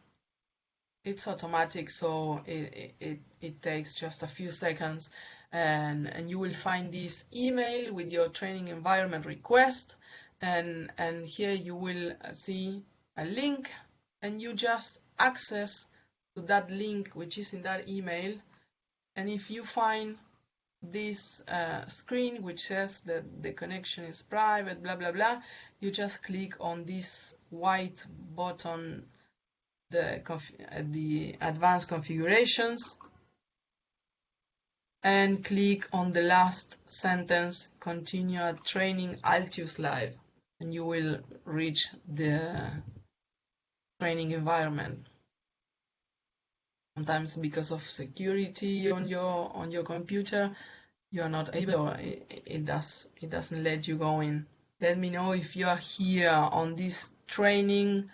It's automatic, so it takes just a few seconds, and you will find this email with your training environment request, and here you will see a link, and you just access to that link which is in that email. And if you find this screen which says that the connection is private, blah blah blah, you just click on this white button, the advanced configurations, and click on the last sentence, continue training Altius Live, and you will reach the training environment. Sometimes because of security on your computer, you are not able, or it doesn't let you go in. Let me know if you are here on this training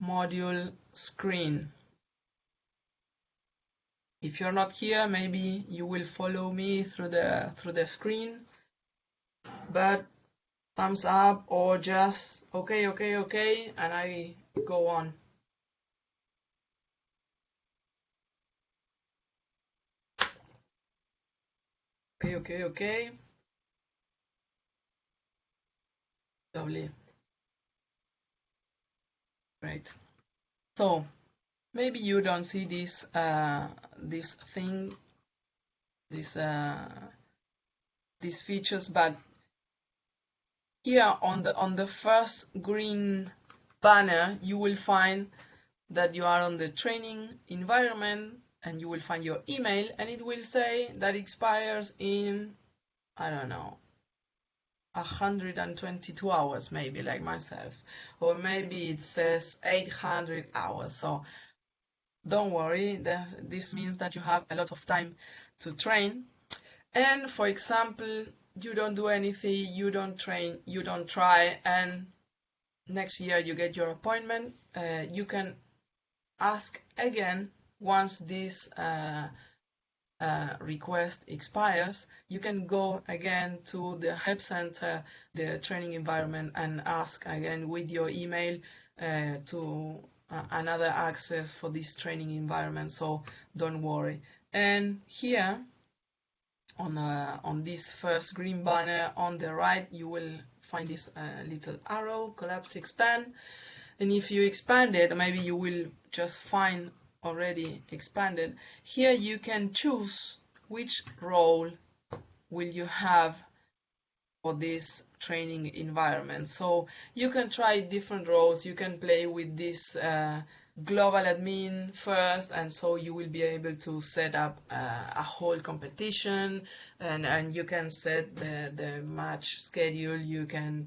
module screen. If you're not here, maybe you will follow me through the screen, but thumbs up or just okay, and I go on. Okay. Lovely. Great. So maybe you don't see this these features, but here on the first green banner, you will find that you are on the training environment, and you will find your email, and it will say that it expires in, I don't know, 122 hours, maybe, like myself, or maybe it says 800 hours. So don't worry, this means that you have a lot of time to train. And for example, you don't do anything, you don't train, you don't try, and next year you get your appointment, you can ask again. Once this request expires, you can go again to the help center, the training environment, and ask again with your email to another access for this training environment. So don't worry. And here on this first green banner on the right, you will find this little arrow, collapse, expand. And if you expand it, maybe you will just find already expanded. Here you can choose which role will you have for this training environment. So you can try different roles. You can play with this global admin first, and so you will be able to set up a whole competition, and you can set the match schedule. You can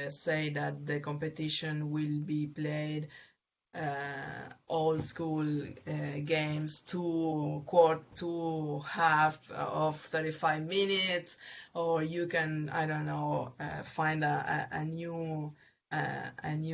say that the competition will be played old school games, two half of 35 minutes, or you can, I don't know, find a new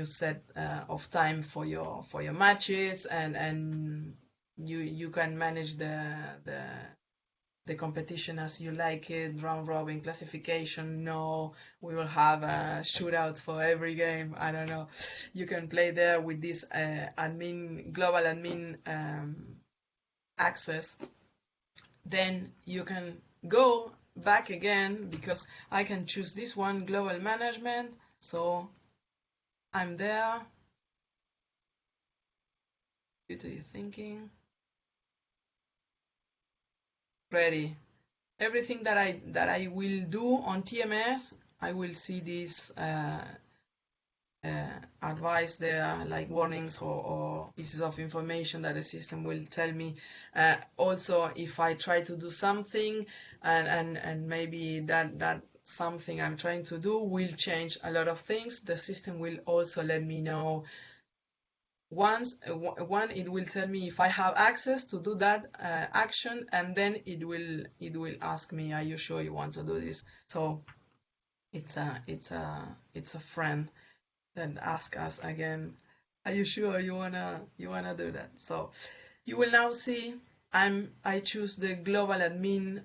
set of time for your matches, and you can manage the competition as you like it, round robin, classification. No, we will have shootouts for every game. I don't know. You can play there with this global admin access. Then you can go back again, because I can choose this one, global management. So I'm there. What are you thinking? Ready. Everything that I will do on TMS, I will see this advice there, like warnings or pieces of information that the system will tell me. Also, if I try to do something and maybe that something I'm trying to do will change a lot of things, the system will also let me know. One, it will tell me if I have access to do that action, and then it will ask me, are you sure you want to do this? So it's a friend that asks us again, are you sure you wanna do that? So you will now see I choose the global admin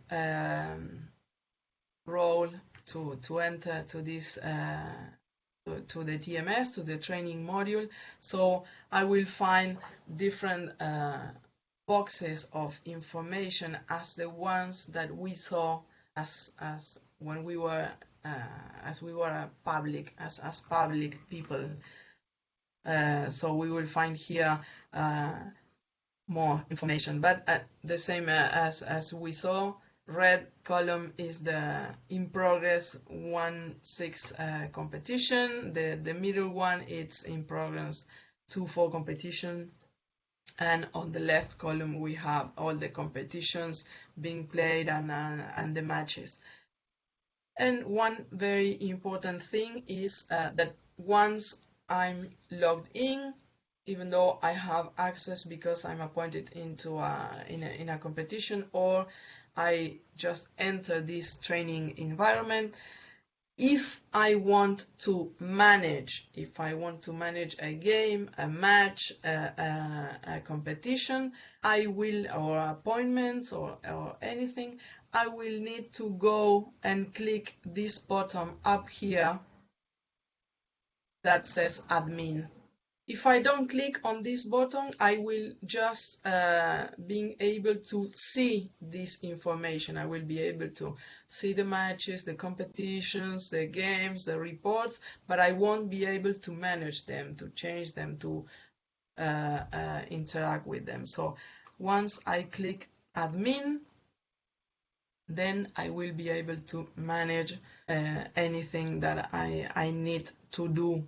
role to enter to this to the TMS, to the training module. So I will find different boxes of information as the ones that we saw as when we were as public people. So we will find here more information, but the same as we saw, red column is the in progress 1-6 competition. The middle one, it's in progress 2-4 competition. And on the left column, we have all the competitions being played and the matches. And one very important thing is that once I'm logged in, even though I have access because I'm appointed into in a competition, or I just enter this training environment, if I want to manage a game, a match, a competition, I will, or appointments or anything, I will need to go and click this button up here that says admin. If I don't click on this button, I will just being able to see this information. I will be able to see the matches, the competitions, the games, the reports, but I won't be able to manage them, to change them, to interact with them. So once I click admin, then I will be able to manage anything that I need to do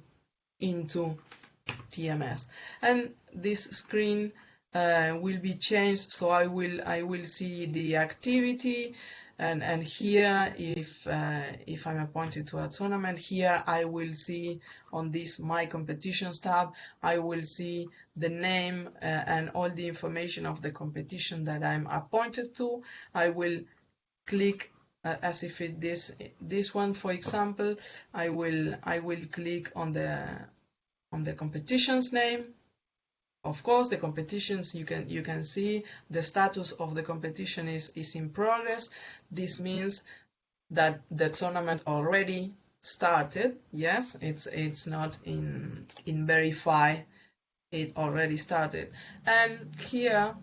into TMS. And this screen will be changed, so I will see the activity, and here if I'm appointed to a tournament, here I will see on this My Competitions tab, I will see the name and all the information of the competition that I'm appointed to. I will click as if it this one, for example, I will click on the competition's name. Of course, the competitions, you can see the status of the competition is in progress. This means that the tournament already started. Yes, it's not in verify. It already started. And here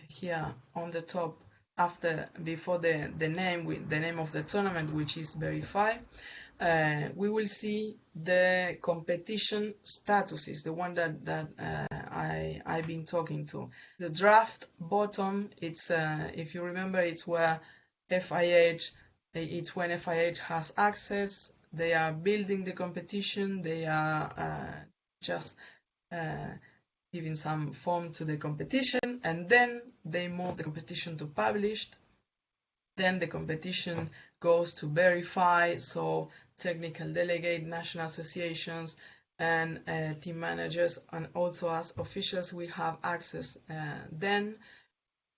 here on the top, before the name of the tournament, which is verify, we will see the competition statuses, the one that I've been talking to. The draft bottom, it's if you remember, it's where FIH, it's when FIH has access. They are building the competition. They are just giving some form to the competition, and then they move the competition to published. Then the competition goes to verify, so technical delegate, national associations, and team managers, and also as officials we have access. Then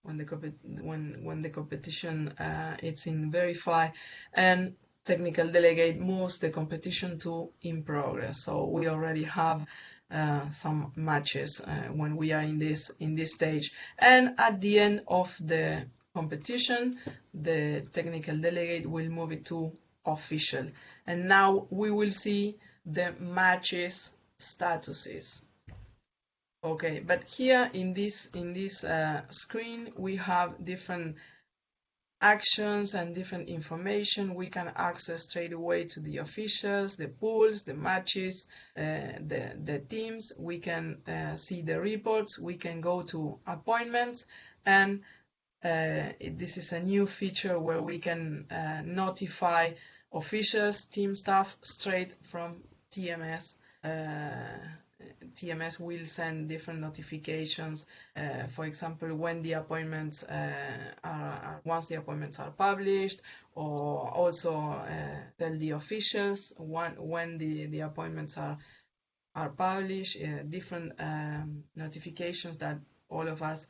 when the competition it's in verify, and technical delegate moves the competition to in progress. So we already have some matches when we are in this stage, and at the end of the competition, the technical delegate will move it to official, and now we will see the matches statuses. Okay, but here in this screen we have different actions and different information. We can access straight away to the officials, the pools, the matches, the teams. We can see the reports. We can go to appointments, and this is a new feature where we can notify officials, team staff straight from TMS. TMS will send different notifications, for example, when the appointments once the appointments are published, or also tell the officials when the appointments are published, different notifications that all of us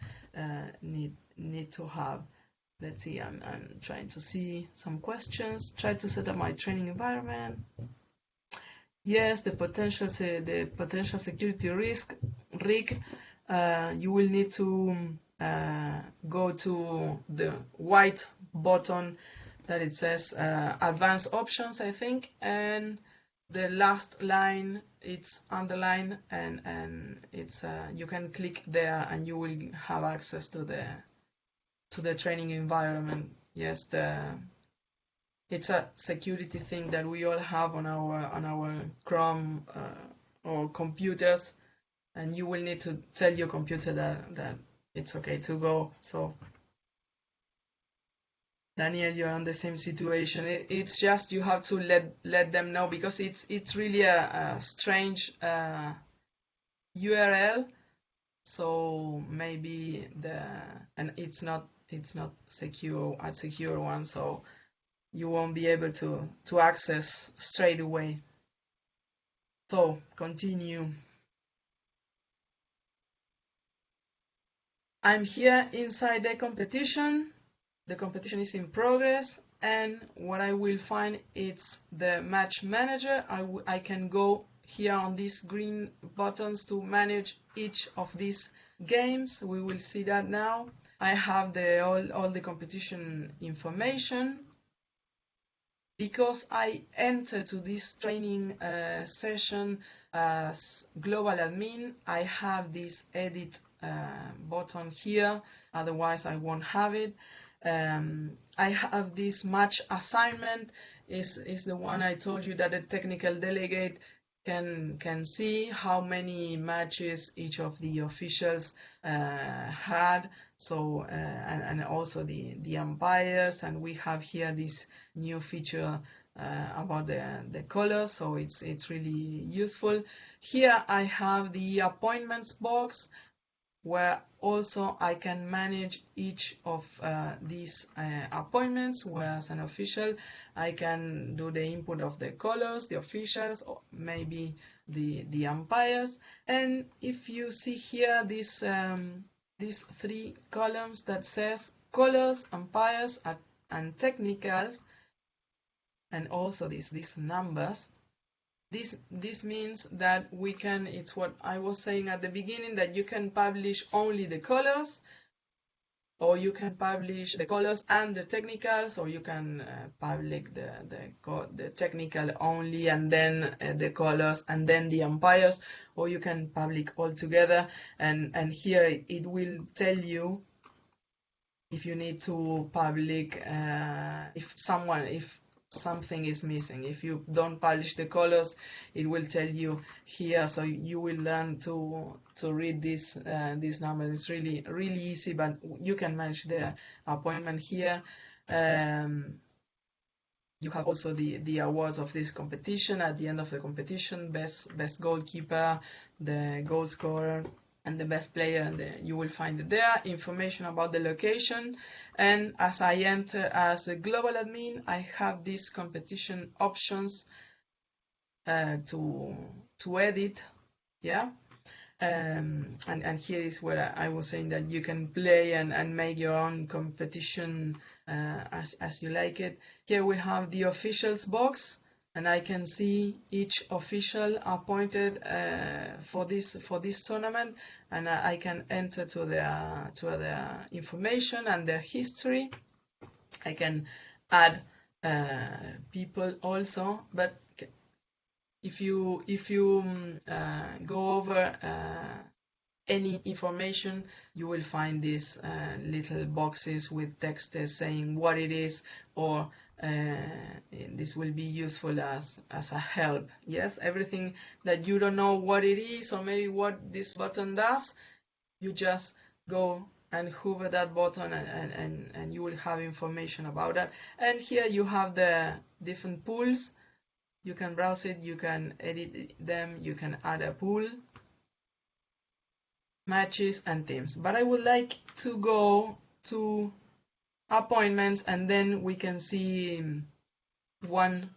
need to have. Let's see, I'm trying to see some questions. Try to set up my training environment. Yes, the potential security risk. You will need to go to the white button that it says advanced options, I think, and the last line, it's underlined, and it's you can click there and you will have access to the training environment. Yes, it's a security thing that we all have on our Chrome or computers, and you will need to tell your computer that it's okay to go. So Daniel, you're on the same situation. It's just you have to let them know, because it's really a strange URL. So maybe and it's not secure, a secure one, so you won't be able to access straight away. So continue. I'm here inside the competition. The competition is in progress, and what I will find is the match manager. I can go here on these green buttons to manage each of these games. We will see that now. I have all the competition information. Because I entered to this training session as global admin, I have this edit button here, otherwise I won't have it. I have this match assignment, is the one I told you that the technical delegate can see how many matches each of the officials had. So and also the umpires, and we have here this new feature about the colors, so it's really useful. Here I have the appointments box, where also I can manage each of these appointments, where as an official I can do the input of the colors, the officials, or maybe the umpires. And if you see here these 3 columns that says colors, umpires, and technicals, and also these numbers, this means that we can, it's what I was saying at the beginning, that you can publish only the colors, or you can publish the colors and the technicals, or you can publish the technical only and then the colors and then the umpires, or you can publish all together. And here it will tell you if you need to publish, if something is missing. If you don't publish the colors, it will tell you here, so you will learn to read this number. It's really easy, but you can manage the appointment here. You have also the awards of this competition. At the end of the competition, best goalkeeper, the goal scorer, and the best player, and you will find it there. Information about the location, and as I enter as a global admin, I have these competition options to edit, yeah. And here is where I was saying that you can play and make your own competition as you like it. Here we have the officials box, and I can see each official appointed for this tournament, and I can enter to their information and their history. I can add people also, but if you go over any information, you will find these little boxes with text saying what it is, or this will be useful as a help. Yes, everything that you don't know what it is, or maybe what this button does, you just go and hover that button, and you will have information about that. And here you have the different pools. You can browse it, you can edit them, you can add a pool, matches, and teams. But I would like to go to appointments, and then we can see one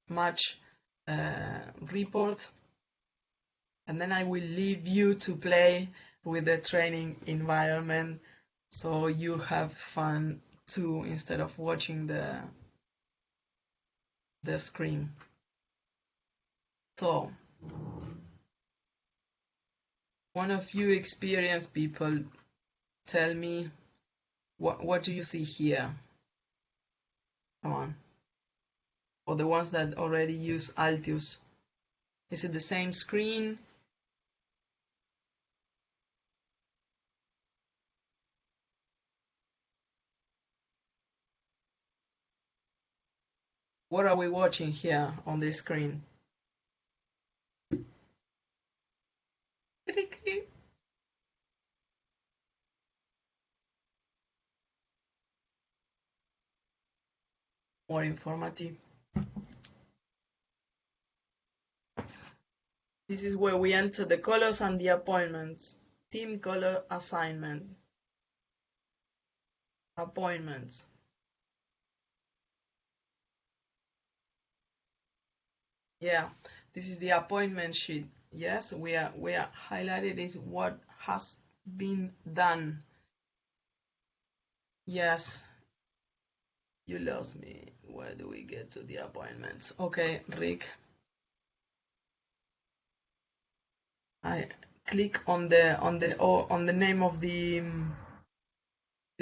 match report, and then I will leave you to play with the training environment, so you have fun too, instead of watching the screen. So, one of you experienced people, tell me, what do you see here? Come on. For the ones that already use Altius, Is it the same screen? What are we watching here on this screen? More informative. This is where we enter the colors and the appointments. Team color assignment. Appointments. Yeah, this is the appointment sheet. Yes, we are highlighted is what has been done. Yes, you lost me. Where do we get to the appointments? Okay, Rick. I click on the name of the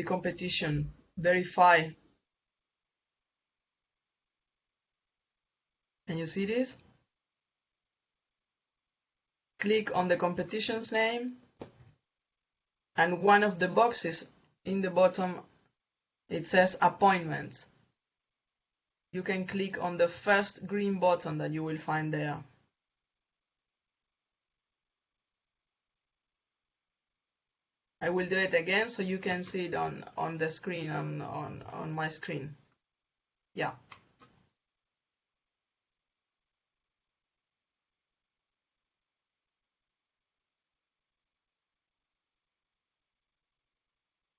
competition. Verify. Can you see this? Click on the competition's name, and one of the boxes in the bottom, it says appointments. You can click on the first green button that you will find there. I will do it again so you can see it on the screen, on my screen. Yeah.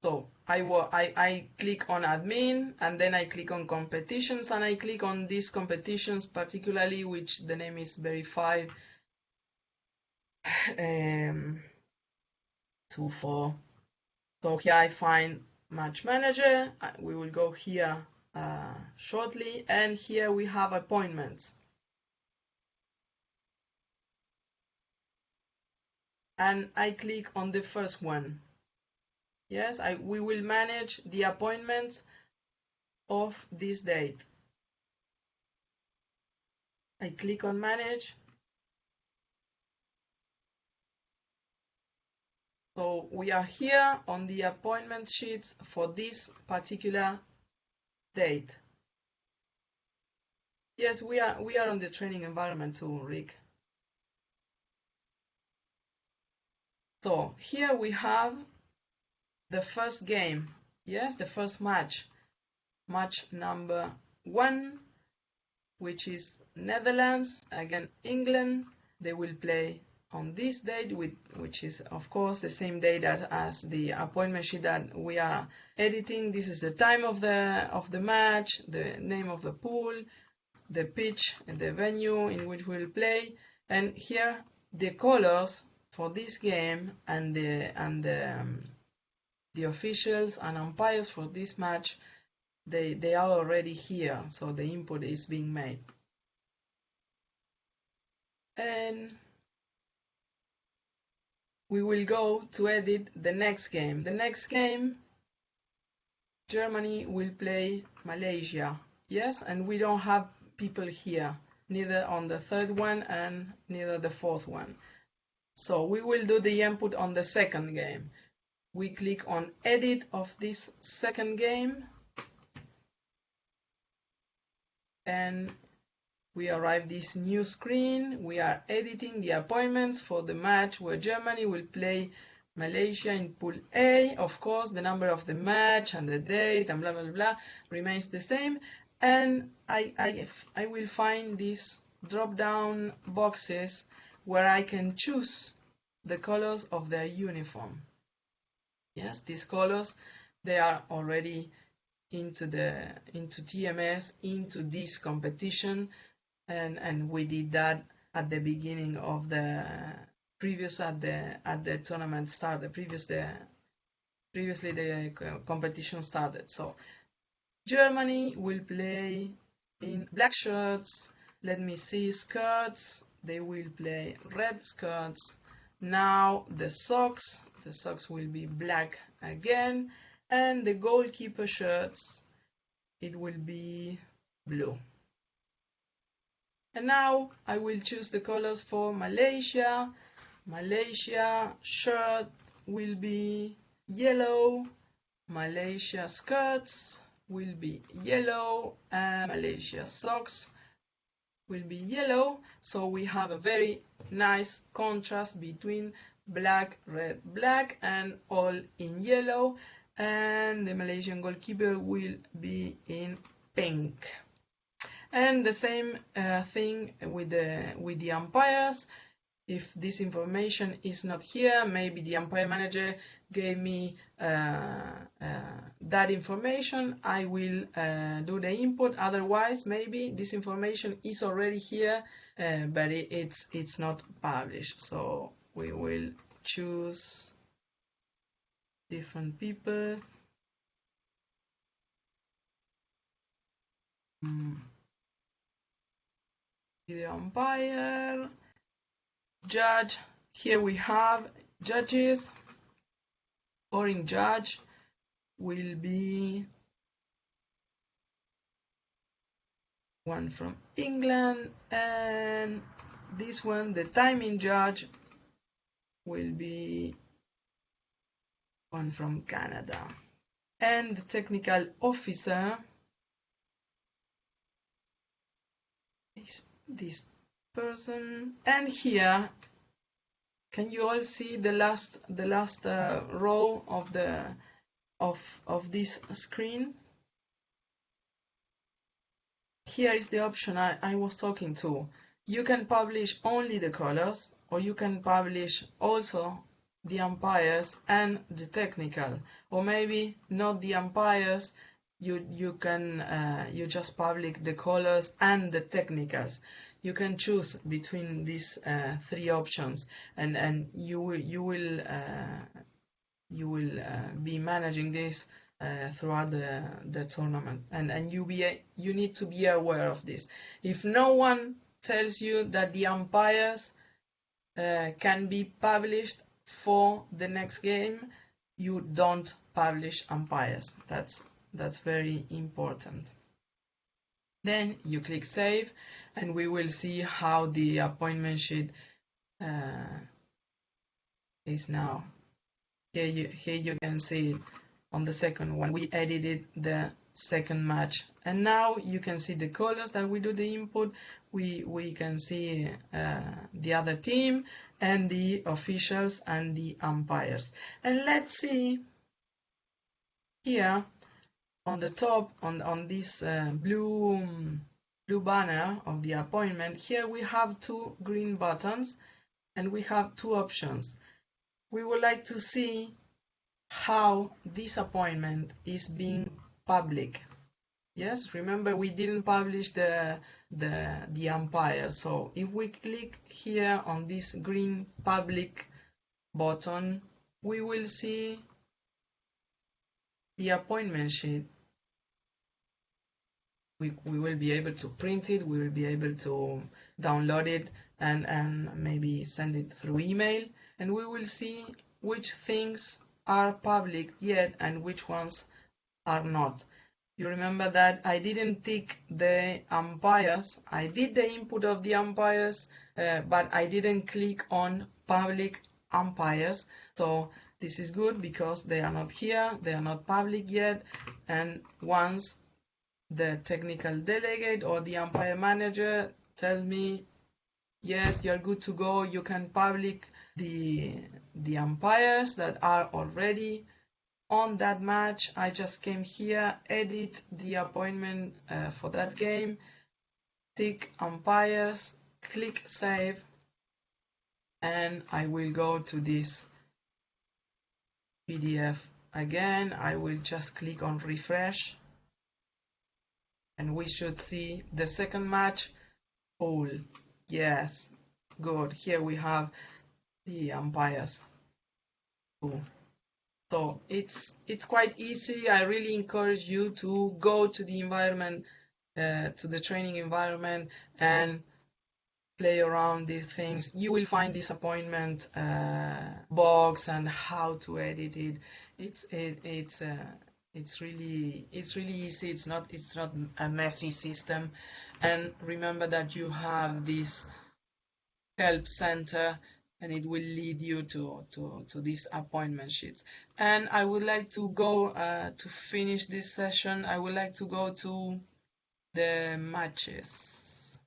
So I click on admin, and then I click on competitions, and I click on these competitions particularly, which the name is Verify 24. So here I find Match Manager. We will go here shortly, and here we have appointments. And I click on the first one. Yes, we will manage the appointments of this date. I click on manage. So we are here on the appointment sheets for this particular date. Yes, we are on the training environment too, Rick. So here we have the first game. Yes, the first match. Match number 1, which is Netherlands against England. They will play on this date, which is of course the same date as the appointment sheet that we are editing. This is the time of the match, the name of the pool, the pitch and the venue in which we'll play, and here the colors for this game and the officials and umpires for this match, they are already here, so the input is being made. And we will go to edit the next game. The next game, Germany will play Malaysia. Yes, and we don't have people here, neither on the third one and neither the fourth one. So we will do the input on the second game. We click on edit of this second game, and we arrive this new screen. We are editing the appointments for the match where Germany will play Malaysia in Pool A. Of course, the number of the match and the date and blah, blah, blah remains the same. And I will find these drop-down boxes where I can choose the colors of their uniform. Yes, these colors, they are already into TMS, into this competition. And we did that at the beginning of the previous at the tournament started. Previously the competition started. So Germany will play in black shirts. Let me see, skirts. They will play red skirts. Now the socks will be black again, and the goalkeeper shirts, it will be blue. And now I will choose the colors for Malaysia. Malaysia shirt will be yellow. Malaysia skirts will be yellow, and Malaysia socks will be yellow. So we have a very nice contrast between black, red, black, and all in yellow. And the Malaysian goalkeeper will be in pink. And the same thing with the umpires. If this information is not here, maybe the umpire manager gave me that information, I will do the input. Otherwise, maybe this information is already here, but it's not published. So we will choose different people. The umpire. Judge, here we have judges. Foreign judge will be one from England, and this one, the timing judge, will be one from Canada. And the technical officer, this person. And here, can you all see the last row of this screen? Here is the option I was talking to. You can publish only the colors, or you can publish also the umpires and the technical, or maybe not the umpires. You just publish the colors and the technicals. You can choose between these three options, and you will be managing this throughout the tournament, and you need to be aware of this. If no one tells you that the umpires can be published for the next game, you don't publish umpires. That's very important. Then you click save, and we will see how the appointment sheet is now. Here you can see it on the second one. We edited the second match, and now you can see the colors that we do the input. We can see the other team and the officials and the umpires. And let's see here on the top, on this blue banner of the appointment. Here we have two green buttons, and we have two options. We would like to see how this appointment is being public. Yes, remember we didn't publish the umpire. So if we click here on this green public button, we will see the appointment sheet. We will be able to print it, we will be able to download it and maybe send it through email, and we will see which things are public yet and which ones are not. You remember that I didn't tick the umpires. I did the input of the umpires, but I didn't click on public umpires. So this is good because they are not here, they are not public yet, and once the technical delegate or the umpire manager tells me, yes, you're good to go, you can publish the umpires that are already on that match. I just came here, edit the appointment for that game, tick umpires, click save, and I will go to this PDF again. I will just click on refresh, and we should see the second match. All yes, good. Here we have the umpires. Cool. So it's quite easy. I really encourage you to go to the environment, to the training environment, and play around these things. You will find this appointment box and how to edit it. It's It's really easy. It's not a messy system. And remember that you have this help center, and it will lead you to these appointment sheets. And I would like to go to finish this session. I would like to go to the matches,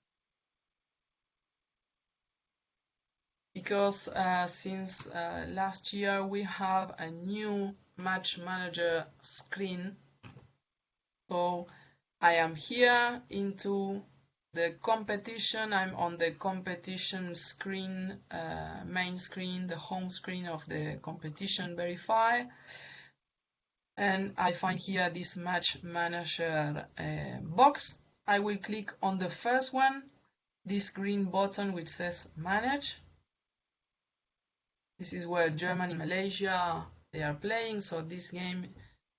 because since last year we have a new match manager screen. So I am here into the competition. I'm on the competition screen, main screen, the home screen of the competition verify. And I find here this match manager box. I will click on the first one, this green button which says manage. This is where Germany, Malaysia, they are playing. So this game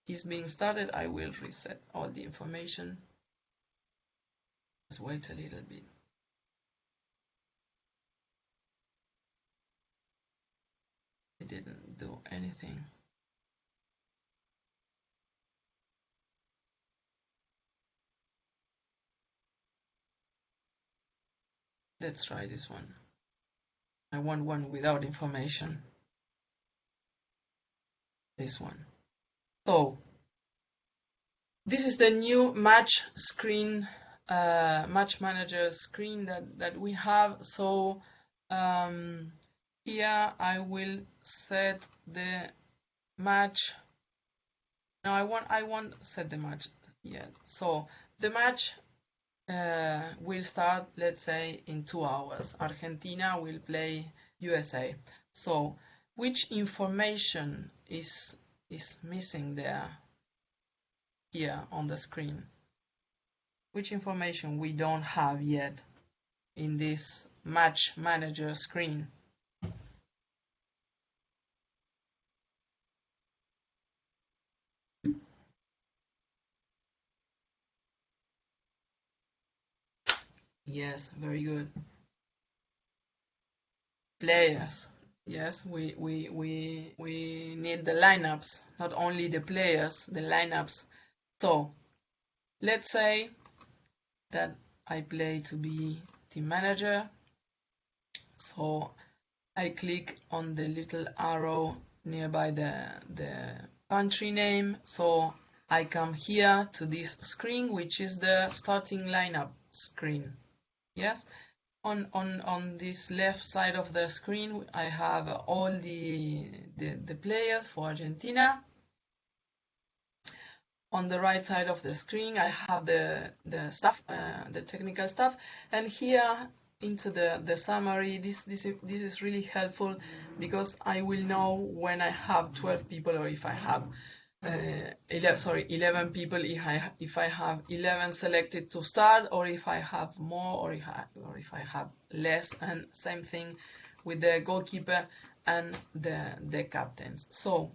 is being started. I will reset all the information. Let's wait a little bit. It didn't do anything. Let's try this one. I want one without information. This one. So this is the new match screen, match manager screen that we have. So here I will set the match. No, I won't set the match yet. So the match will start, let's say, in 2 hours. Argentina will play USA. So which information is missing there here on the screen? Which information we don't have yet in this match manager screen? Yes, very good. Players. Yes, we need the lineups, not only the players, the lineups. So let's say that I play to be team manager. So I click on the little arrow nearby the country name. So I come here to this screen, which is the starting lineup screen. Yes, on this left side of the screen, I have all the players for Argentina. On the right side of the screen, I have the staff, the technical staff, and here into the summary. This is really helpful because I will know when I have 12 people or if I have 11 people, if I have 11 selected to start, or if I have more, or if I have less, and same thing with the goalkeeper and the captains. So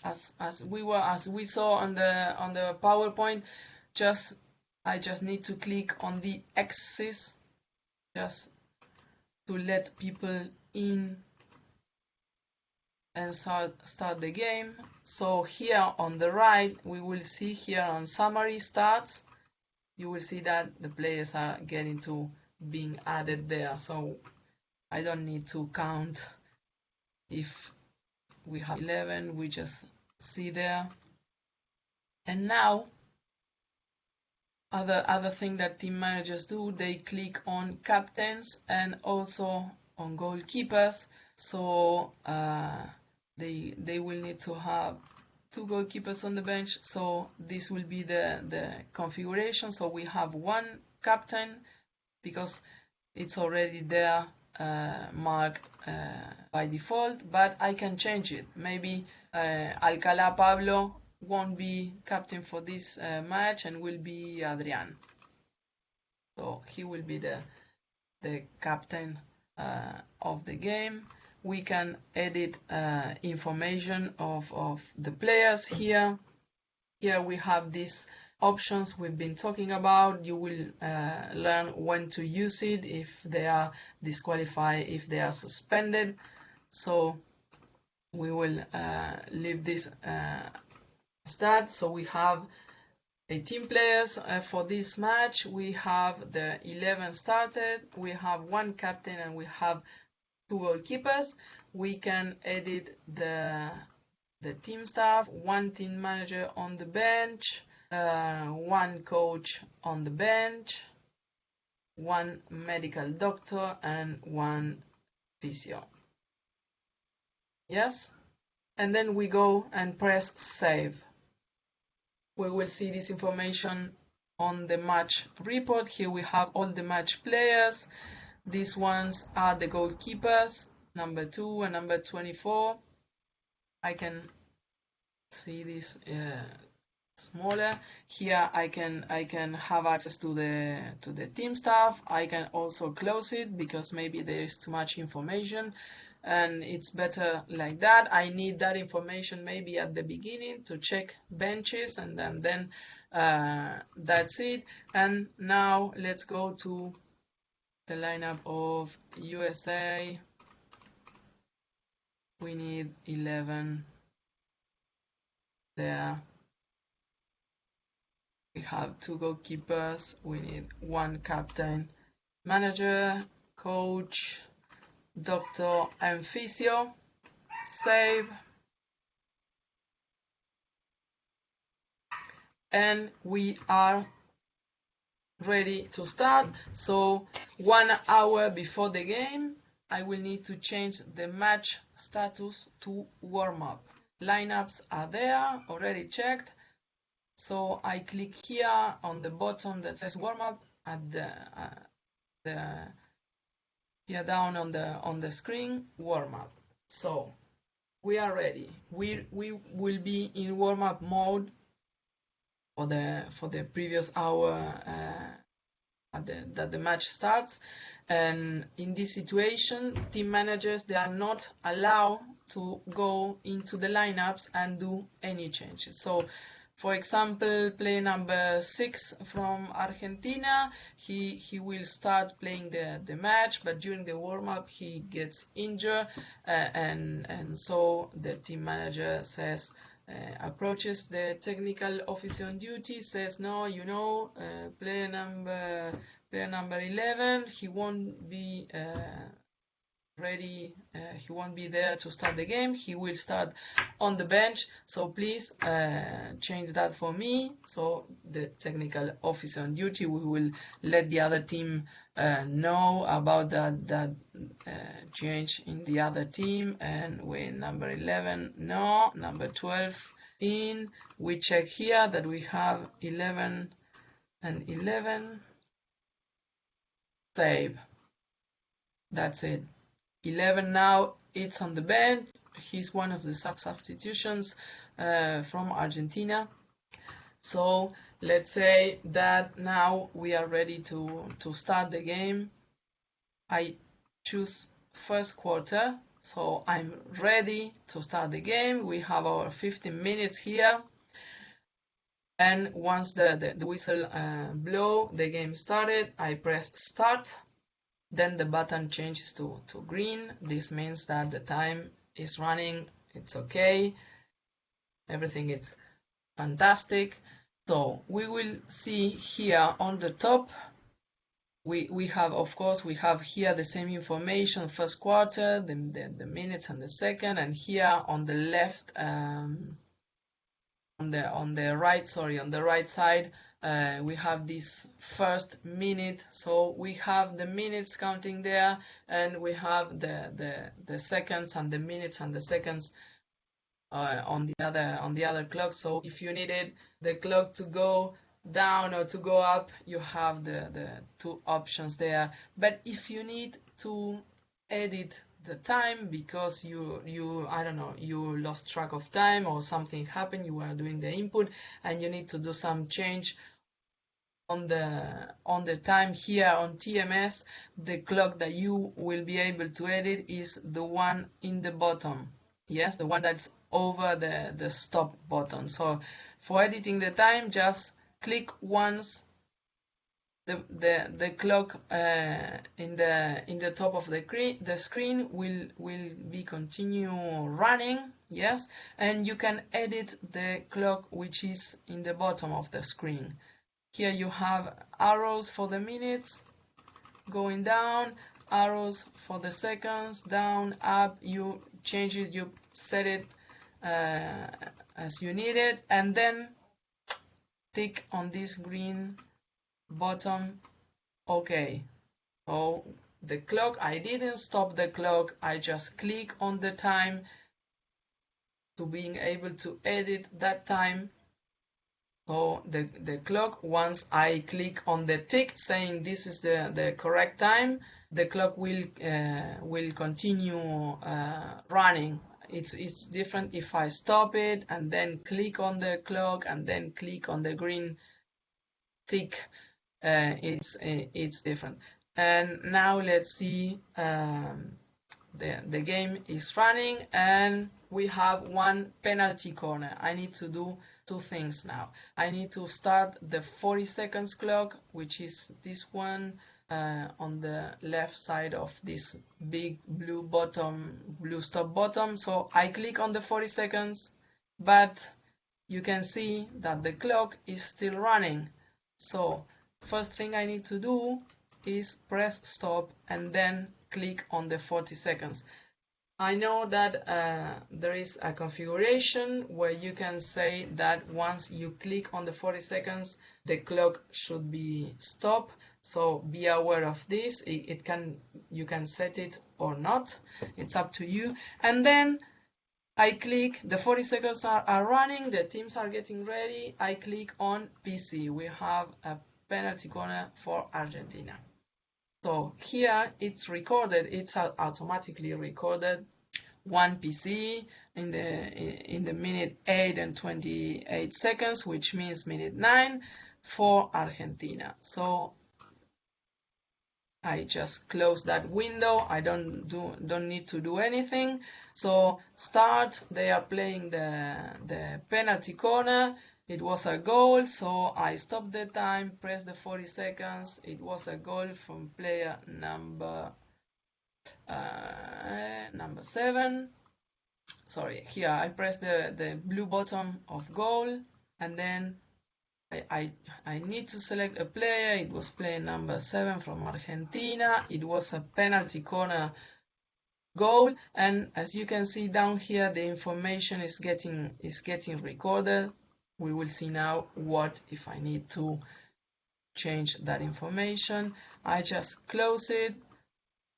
as we saw on the PowerPoint, I just need to click on the X's just to let people in and start the game. So here on the right, we will see here on summary starts, you will see that the players are getting to being added there. So I don't need to count if we have 11, we just see there. And now other thing that team managers do, they click on captains and also on goalkeepers. So they will need to have 2 goalkeepers on the bench. So this will be the configuration. So we have 1 captain because it's already there marked by default, but I can change it. Maybe Alcalá Pablo won't be captain for this match and will be Adrián. So he will be the captain of the game. We can edit information of the players here. Here we have these options we've been talking about. You will learn when to use it, if they are disqualified, if they are suspended. So we will leave this start. So we have 18 players for this match. We have the 11 started. We have one captain and we have 2 goalkeepers. We can edit the team staff, 1 team manager on the bench, 1 coach on the bench, 1 medical doctor, and 1 physio. Yes? And then we go and press save. We will see this information on the match report. Here we have all the match players. These ones are the goalkeepers, number 2 and number 24. I can see this smaller. Here I can have access to the team staff. I can also close it because maybe there is too much information, and it's better like that. I need that information maybe at the beginning to check benches, and then that's it. And now let's go to the lineup of USA. We need 11 there. We have 2 goalkeepers. We need 1 captain, manager, coach, doctor, and physio. Save. And we are ready to start. So 1 hour before the game, I will need to change the match status to warm-up. Lineups are there, already checked. So I click here on the button that says warm-up at here down on the screen, warm-up. So we are ready. We will be in warm-up mode for the previous hour that the match starts. And in this situation, team managers, they are not allowed to go into the lineups and do any changes. So for example, player number 6 from Argentina, he will start playing the match, but during the warm-up he gets injured, and so the team manager says, approaches the technical officer on duty, says, no, you know, player number 11, he won't be ready, he won't be there to start the game, he will start on the bench, so please change that for me. So the technical officer on duty will let the other team know about that change in the other team. And with number 11, no, number 12 in, we check here that we have 11 and 11, save. That's it. 11 now, it's on the bench. He's one of the substitutions from Argentina. So let's say that now we are ready to start the game. I choose first quarter, so I'm ready to start the game. We have our 15 minutes here. And once the whistle blow, the game started, I press start. Then the button changes to green. This means that the time is running, it's okay, everything is fantastic. So we will see here on the top, we have, of course, we have here the same information, first quarter, the minutes and the second, and here on the left, on the right side, we have this first minute, so we have the minutes counting there, and we have the seconds and the minutes and the seconds on the other clock. So if you needed the clock to go down or to go up, you have the 2 options there. But if you need to edit the time because you I don't know, you lost track of time or something happened, you were doing the input and you need to do some change on the time here on TMS, the clock that you will be able to edit is the one in the bottom. Yes, the one that's over the stop button. So for editing the time, just click once. The clock in the top of the screen will be continue running. Yes, and you can edit the clock which is in the bottom of the screen. Here you have arrows for the minutes going down, arrows for the seconds, down, up. You change it, you set it as you need it, and then tick on this green button, OK. So the clock, I didn't stop the clock, I just click on the time to being able to edit that time. So the clock, once I click on the tick saying this is the correct time, the clock will continue running. It's different if I stop it and then click on the clock and then click on the green tick. It's different. And now let's see, the game is running and we have one penalty corner. I need to do two things now. I need to start the 40 seconds clock, which is this one on the left side of this big blue stop button. So I click on the 40 seconds, but you can see that the clock is still running. So first thing I need to do is press stop and then click on the 40 seconds. I know that there is a configuration where you can say that once you click on the 40 seconds, the clock should be stopped. So be aware of this. You can set it or not. It's up to you. And then I click, the 40 seconds are running, the teams are getting ready. I click on PC. We have a penalty corner for Argentina. So here it's recorded, it's automatically recorded, one PC in the minute 8 and 28 seconds, which means minute 9 for Argentina. So I just close that window. I don't need to do anything. So start, they are playing the penalty corner. It was a goal, so I stopped the time, press the 40 seconds. It was a goal from player number 7. Sorry, here I press the blue button of goal, and then I need to select a player. It was player number 7 from Argentina. It was a penalty corner goal, and as you can see down here, the information is getting recorded. We will see now what if I need to change that information. I just close it.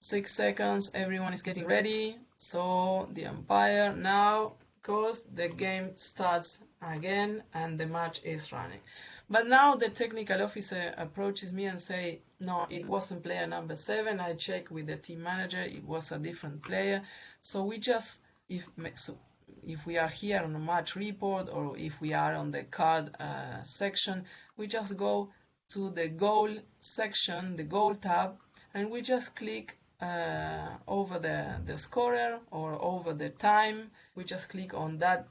6 seconds, everyone is getting ready. So the umpire now goes, the game starts again and the match is running. But now the technical officer approaches me and say, no, it wasn't player number 7. I checked with the team manager, it was a different player. So we just, if we are here on the match report or if we are on the card section, we just go to the goal section, the goal tab, and we just click over the scorer or over the time. We just click on that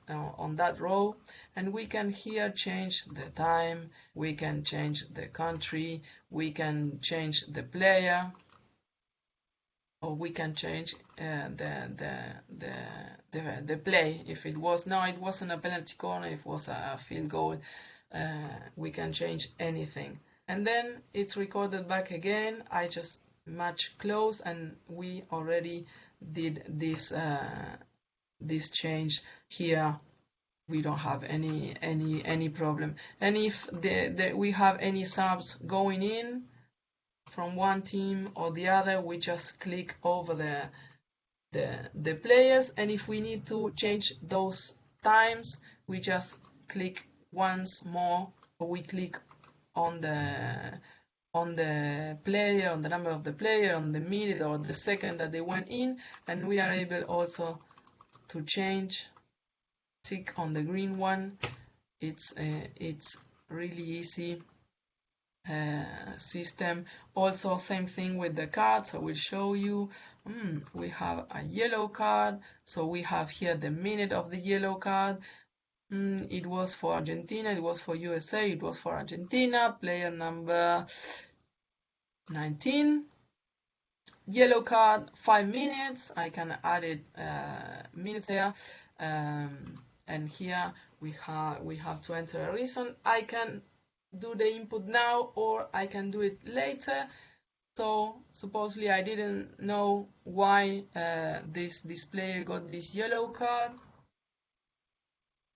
row, and we can here change the time, we can change the country, we can change the player, or we can change the play. If it wasn't a penalty corner, if it was a field goal, we can change anything. And then it's recorded back again. I just match close, and we already did this change here. We don't have any problem. And if we have any subs going in from one team or the other, we just click over the players, and if we need to change those times, we just click once more, or we click on the player, on the number of the player, on the minute or the second that they went in, and we are able also to change. Tick on the green one. It's really easy system. Also, same thing with the cards. I will show you. We have a yellow card, so we have here the minute of the yellow card. It was for Argentina, it was for USA, it was for Argentina, player number 19. Yellow card, 5 minutes. I can add it minutes there. and here we have to enter a reason. I can do the input now, or I can do it later. So supposedly I didn't know why this player got this yellow card.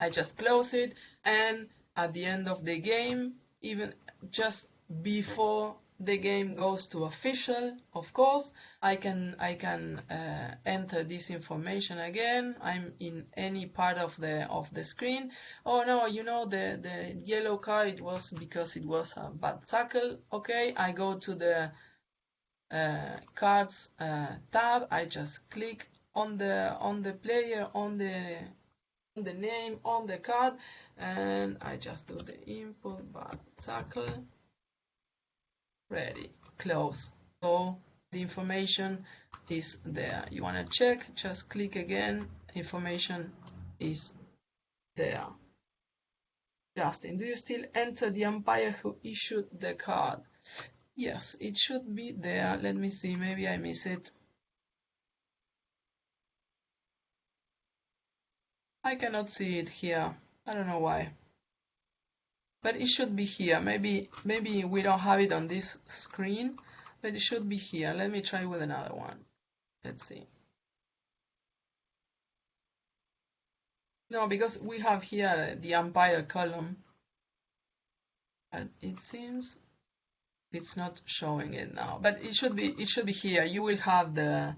I just close it, and at the end of the game, even just before the game goes to official, of course, I can enter this information again. I'm in any part of the screen. Oh no, you know, the yellow card was because it was a bad tackle. Okay, I go to the cards tab. I just click on the player, on the name on the card, and I just do the input bad tackle. Ready, close. So the information is there. You want to check, just click again. Information is there. Justin, do you still enter the umpire who issued the card? Yes, it should be there. Let me see, maybe I miss it. I cannot see it here. I don't know why. But it should be here. Maybe we don't have it on this screen, but it should be here. Let me try with another one. Let's see. No, because we have here the umpire column, and it seems it's not showing it now. But it should be here. You will have the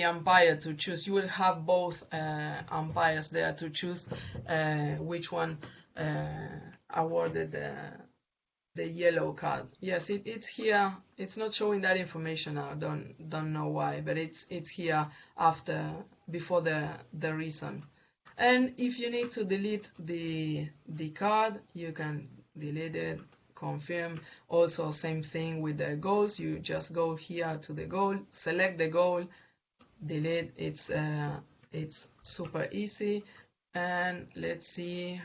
umpire to choose. You will have both umpires there to choose which one awarded the yellow card. Yes, it's here. It's not showing that information now. Don't know why, but it's here before the reason. And if you need to delete the card, you can delete it. Confirm. Also, same thing with the goals. You just go here to the goal, select the goal, delete. It's super easy. And let's see.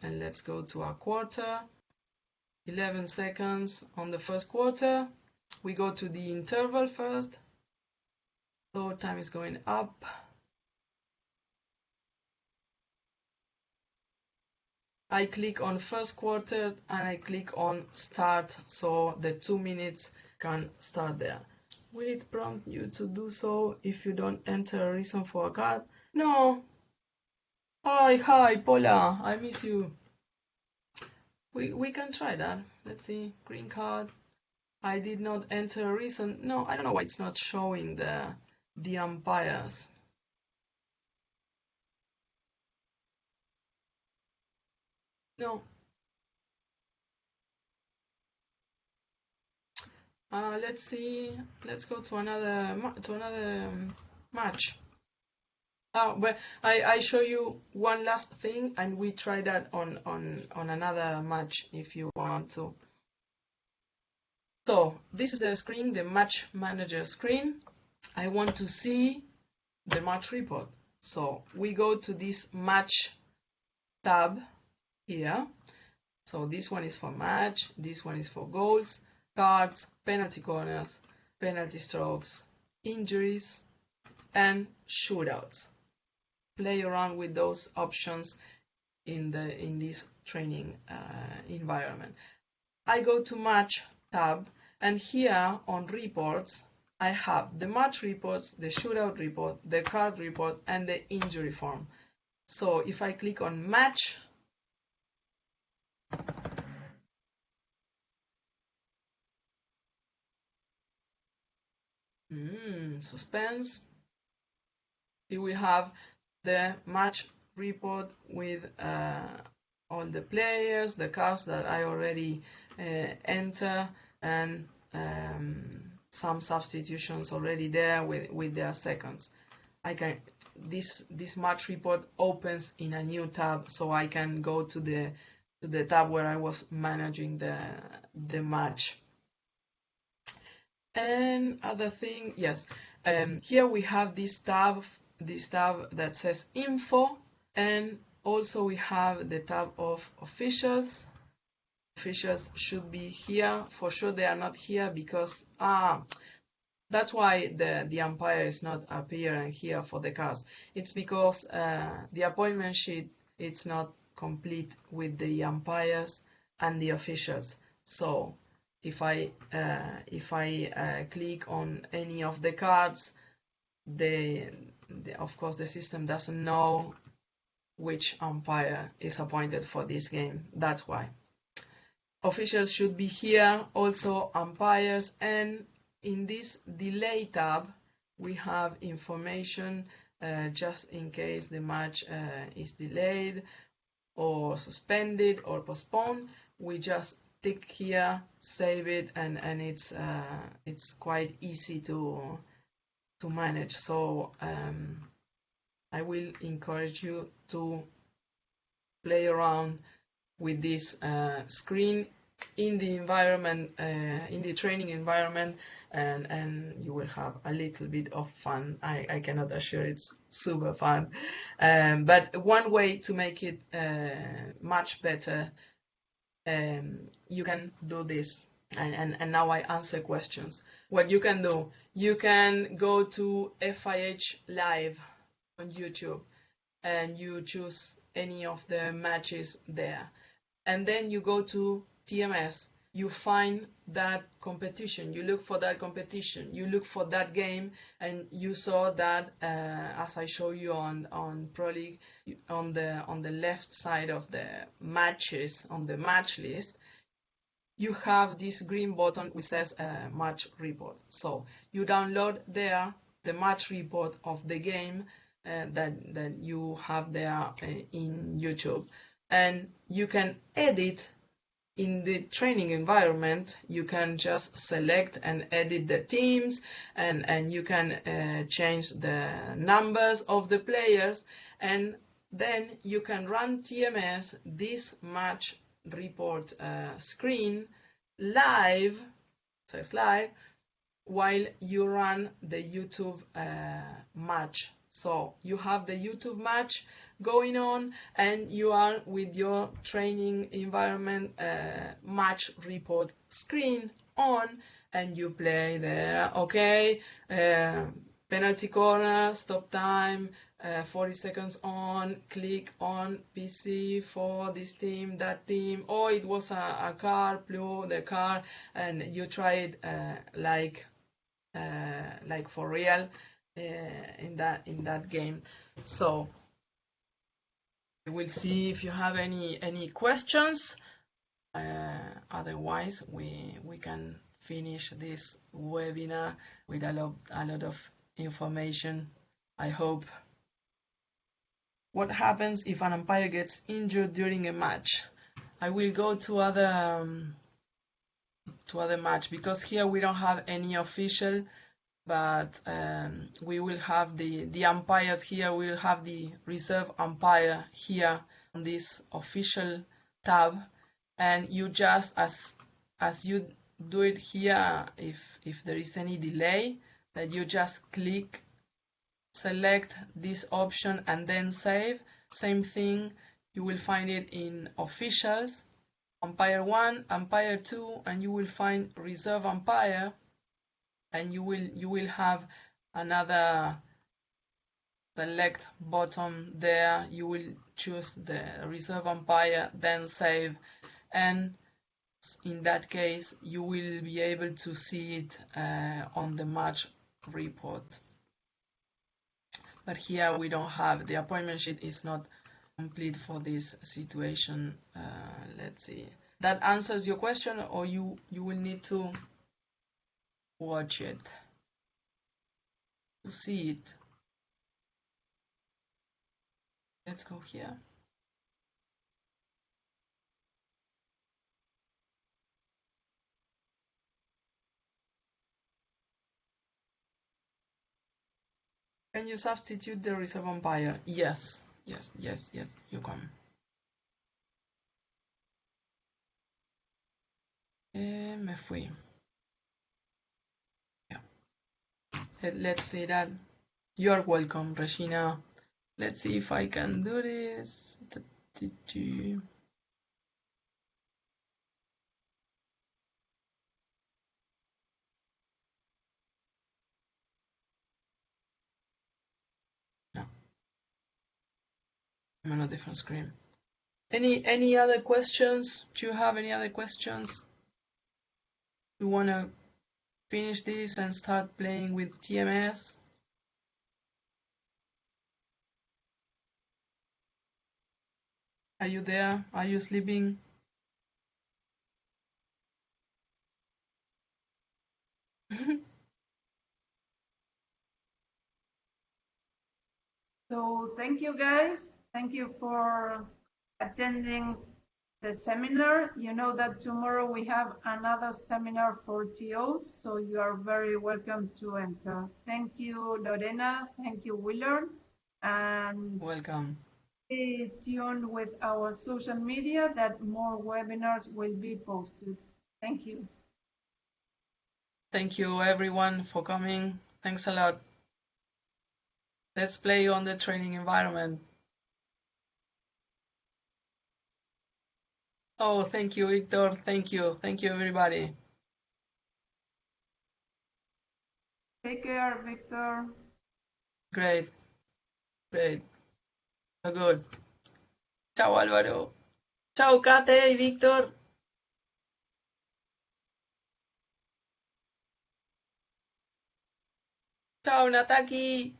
And let's go to a quarter. 11 seconds on the first quarter. We go to the interval first. So time is going up. I click on first quarter and I click on start, so the 2 minutes can start there. Will it prompt you to do so if you don't enter a reason for a card? No. Hi, Paula, I miss you. We can try that. Let's see, green card. I did not enter a reason. No, I don't know why it's not showing the umpires. No. Let's see. Let's go to another match. But I show you one last thing, and we try that on another match if you want to. So this is the screen, the match manager screen. I want to see the match report. So we go to this match tab here. So this one is for match, this one is for goals, cards, penalty corners, penalty strokes, injuries, and shootouts. Play around with those options in this training environment. I go to match tab, and here on reports I have the match reports, the shootout report, the card report, and the injury form. So if I click on match, suspense, here we have the match report with all the players, the cards that I already enter, and some substitutions already there with their seconds. This match report opens in a new tab, so I can go to the tab where I was managing the match. And other thing, yes, here we have this tab that says info, and also we have the tab of officials. Officials should be here. For sure they are not here because That's why the umpire is not appearing here for the cards. It's because the appointment sheet it's not complete with the umpires and the officials. So if I click on any of the cards, of course the system doesn't know which umpire is appointed for this game. That's why. Officials should be here, also umpires, and in this delay tab we have information just in case the match is delayed or suspended or postponed. We just tick here, save it, and it's quite easy to manage. So I will encourage you to play around with this screen in the environment, in the training environment, and you will have a little bit of fun. I cannot assure it's super fun, but one way to make it much better, you can do this, and now I answer questions. What you can do, you can go to FIH Live on YouTube and you choose any of the matches there, and then you go to TMS, you find that competition, you look for that competition, you look for that game, and you saw that as I show you on Pro League, on the left side of the matches on the match list, you have this green button which says match report. So you download there the match report of the game that you have there in YouTube, and you can edit in the training environment. You can just select and edit the teams, and you can change the numbers of the players, and then you can run TMS, this match report screen, live, says live, while you run the YouTube match. So you have the YouTube match going on, and you are with your training environment match report screen on, and you play there. Okay, penalty corner, stop time, 40 seconds on, click on PC for this team, that team. Oh, it was a car, blue the car, and you try it like for real in that game. So we'll see if you have any questions. Otherwise, we can finish this webinar with a lot of information, I hope. What happens if an umpire gets injured during a match? I will go to other match, because here we don't have any official, but we will have the umpires here. We will have the reserve umpire here on this official tab, and you just as you do it here, if there is any delay, that you just click, select this option, and then save. Same thing, you will find it in officials, umpire 1, umpire 2, and you will find reserve umpire, and you will have another select button there. You will choose the reserve umpire, then save, and in that case you will be able to see it on the match report. But here we don't have, the appointment sheet is not complete for this situation. Let's see. That answers your question, or you will need to watch it to see it. Let's go here. Can you substitute the reserve umpire? Yes, you can. Me fui. Yeah. Let's see that. You're welcome, Regina. Let's see if I can do this. I'm on a different screen. Any other questions? Do you have any other questions? You want to finish this and start playing with TMS? Are you there? Are you sleeping? So thank you guys. Thank you for attending the seminar. You know that tomorrow we have another seminar for TOs, so you are very welcome to enter. Thank you, Lorena. Thank you, Willard. And Welcome. stay tuned with our social media that more webinars will be posted. Thank you. Thank you everyone for coming. Thanks a lot. Let's play on the training environment. Oh, thank you, Victor. Thank you. Thank you, everybody. Take care, Victor. Great. Great. So good. Chao, Álvaro. Chao, Kate y Víctor. Chao, Nataki.